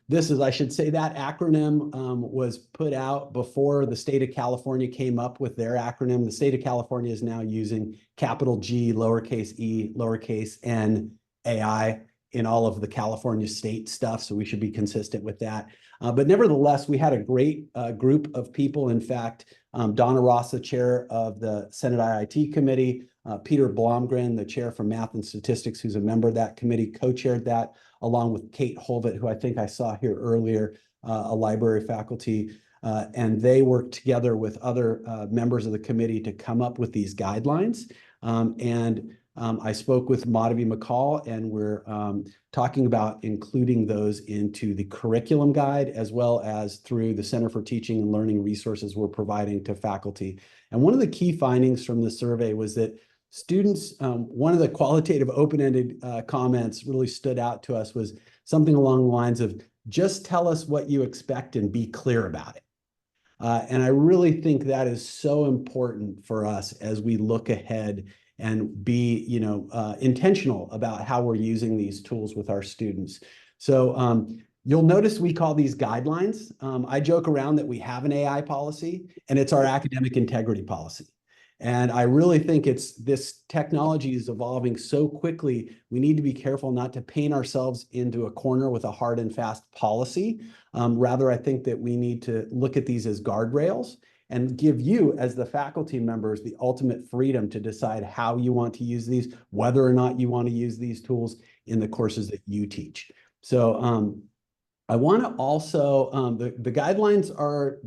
This is, I should say, that acronym was put out before the state of California came up with their acronym. The state of California is now using capital G, lowercase e, lowercase n, AI in all of the California state stuff. So we should be consistent with that. But nevertheless, we had a great group of people. In fact, Donna Ross, the chair of the Senate IIT committee, Peter Blomgren, the chair for math and statistics, who's a member of that committee, co-chaired that, along with Kate Holvett, who I think I saw here earlier, a library faculty. And they worked together with other members of the committee to come up with these guidelines. I spoke with Madhavi McCall, and we're talking about including those into the curriculum guide, as well as through the Center for Teaching and Learning resources we're providing to faculty. And one of the key findings from the survey was that students, one of the qualitative open-ended comments really stood out to us was something along the lines of, just tell us what you expect and be clear about it. And I really think that is so important for us as we look ahead and be, intentional about how we're using these tools with our students. So you'll notice we call these guidelines. I joke around that we have an AI policy, and it's our academic integrity policy. And I really think this technology is evolving so quickly, we need to be careful not to paint ourselves into a corner with a hard and fast policy. Rather, I think that we need to look at these as guardrails and give you, as the faculty members, the ultimate freedom to decide how you want to use these, whether or not you want to use these tools in the courses that you teach. So I want to also, the guidelines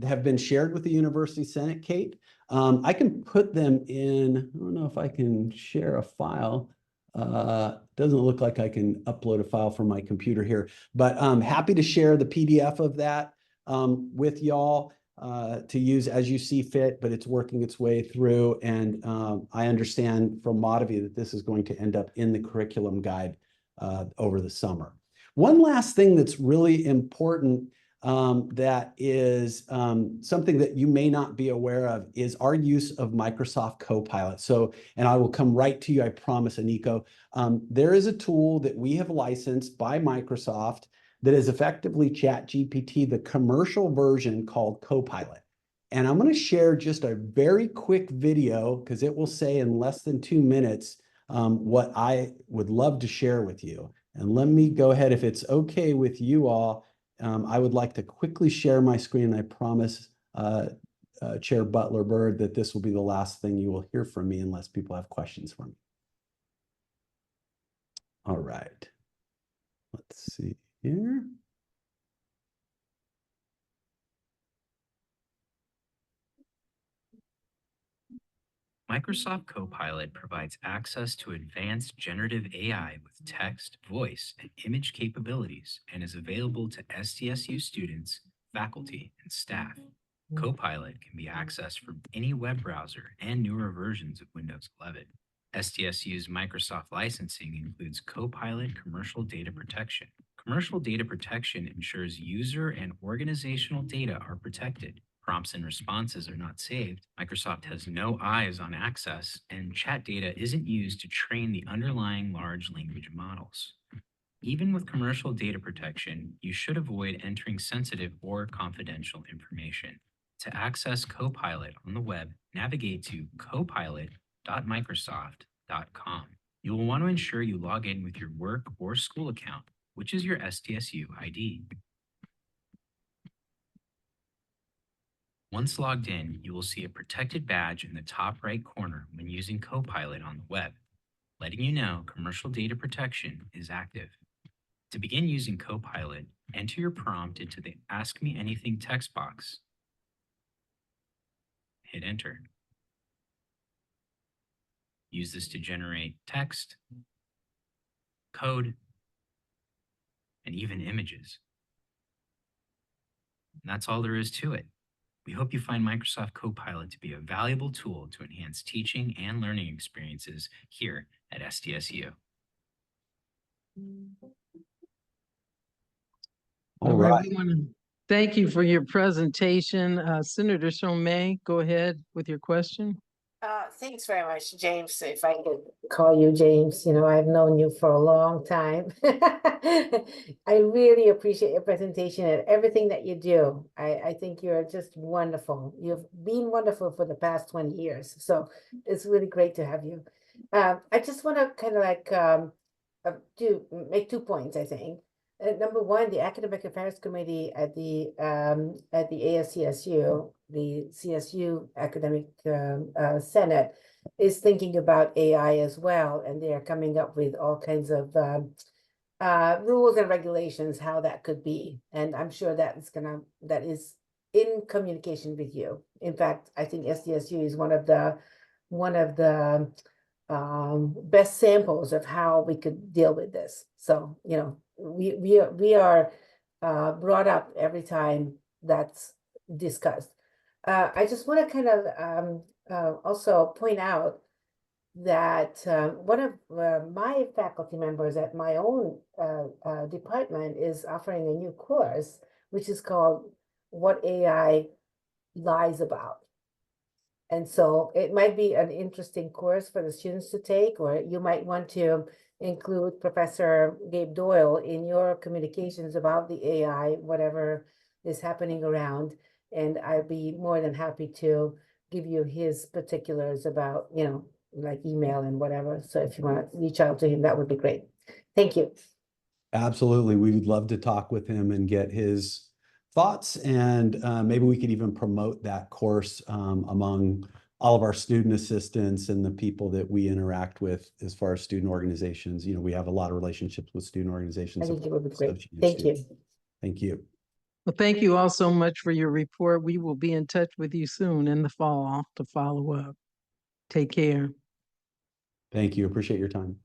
have been shared with the University Senate, Kate. I can put them in, I don't know if I can share a file. Doesn't look like I can upload a file from my computer here, but I'm happy to share the PDF of that with y'all to use as you see fit, but it's working its way through. And I understand from Madhavi that this is going to end up in the curriculum guide over the summer. One last thing that's really important that is something that you may not be aware of is our use of Microsoft Copilot. So, and I will come right to you, I promise, Aniko. There is a tool that we have licensed by Microsoft that is effectively ChatGPT, the commercial version called Copilot. And I'm going to share just a very quick video, because it will say in less than 2 minutes what I would love to share with you. And let me go ahead, if it's okay with you all, I would like to quickly share my screen. I promise Chair Butler-Byrd that this will be the last thing you will hear from me unless people have questions for me. All right. Let's see here. Microsoft Copilot provides access to advanced generative AI with text, voice, and image capabilities and is available to SDSU students, faculty, and staff. Copilot can be accessed from any web browser and newer versions of Windows 11. SDSU's Microsoft licensing includes Copilot Commercial Data Protection. Commercial data protection ensures user and organizational data are protected. Prompts and responses are not saved. Microsoft has no eyes on access, and chat data isn't used to train the underlying large language models. Even with commercial data protection, you should avoid entering sensitive or confidential information. To access Copilot on the web, navigate to copilot.microsoft.com. You will want to ensure you log in with your work or school account, which is your SDSU ID. Once logged in, you will see a protected badge in the top right corner when using Copilot on the web, letting you know commercial data protection is active. To begin using Copilot, enter your prompt into the Ask Me Anything text box. Hit enter. Use this to generate text, code, and even images. And that's all there is to it. We hope you find Microsoft Copilot to be a valuable tool to enhance teaching and learning experiences here at SDSU. All right. We want to thank you for your presentation. Senator Shomay, go ahead with your question. Thanks very much, James. If I could call you James, you know, I've known you for a long time. I really appreciate your presentation and everything that you do. I think you're just wonderful. You've been wonderful for the past 20 years. So it's really great to have you. I just want to kind of like make 2 points, I think. Number one, the Academic Affairs Committee at the ASCSU, the CSU Academic Senate, is thinking about AI as well, and they are coming up with all kinds of rules and regulations how that could be. And I'm sure that is in communication with you. In fact, I think SDSU is one of the best samples of how we could deal with this. So, you know, we are brought up every time that's discussed. I just want to kind of also point out that one of my faculty members at my own department is offering a new course, which is called What AI Lies About. And so it might be an interesting course for the students to take, or you might want to include Professor Gabe Doyle in your communications about the AI, whatever is happening around. And I'd be more than happy to give you his particulars about, you know, like email and whatever. So if you want to reach out to him, that would be great. Thank you. Absolutely. We would love to talk with him and get his thoughts, and maybe we could even promote that course among all of our student assistants and the people that we interact with as far as student organizations. You know, we have a lot of relationships with student organizations. I think it would be great. Thank you. Thank you. Well, thank you all so much for your report. We will be in touch with you soon in the fall to follow up. Take care. Thank you. Appreciate your time.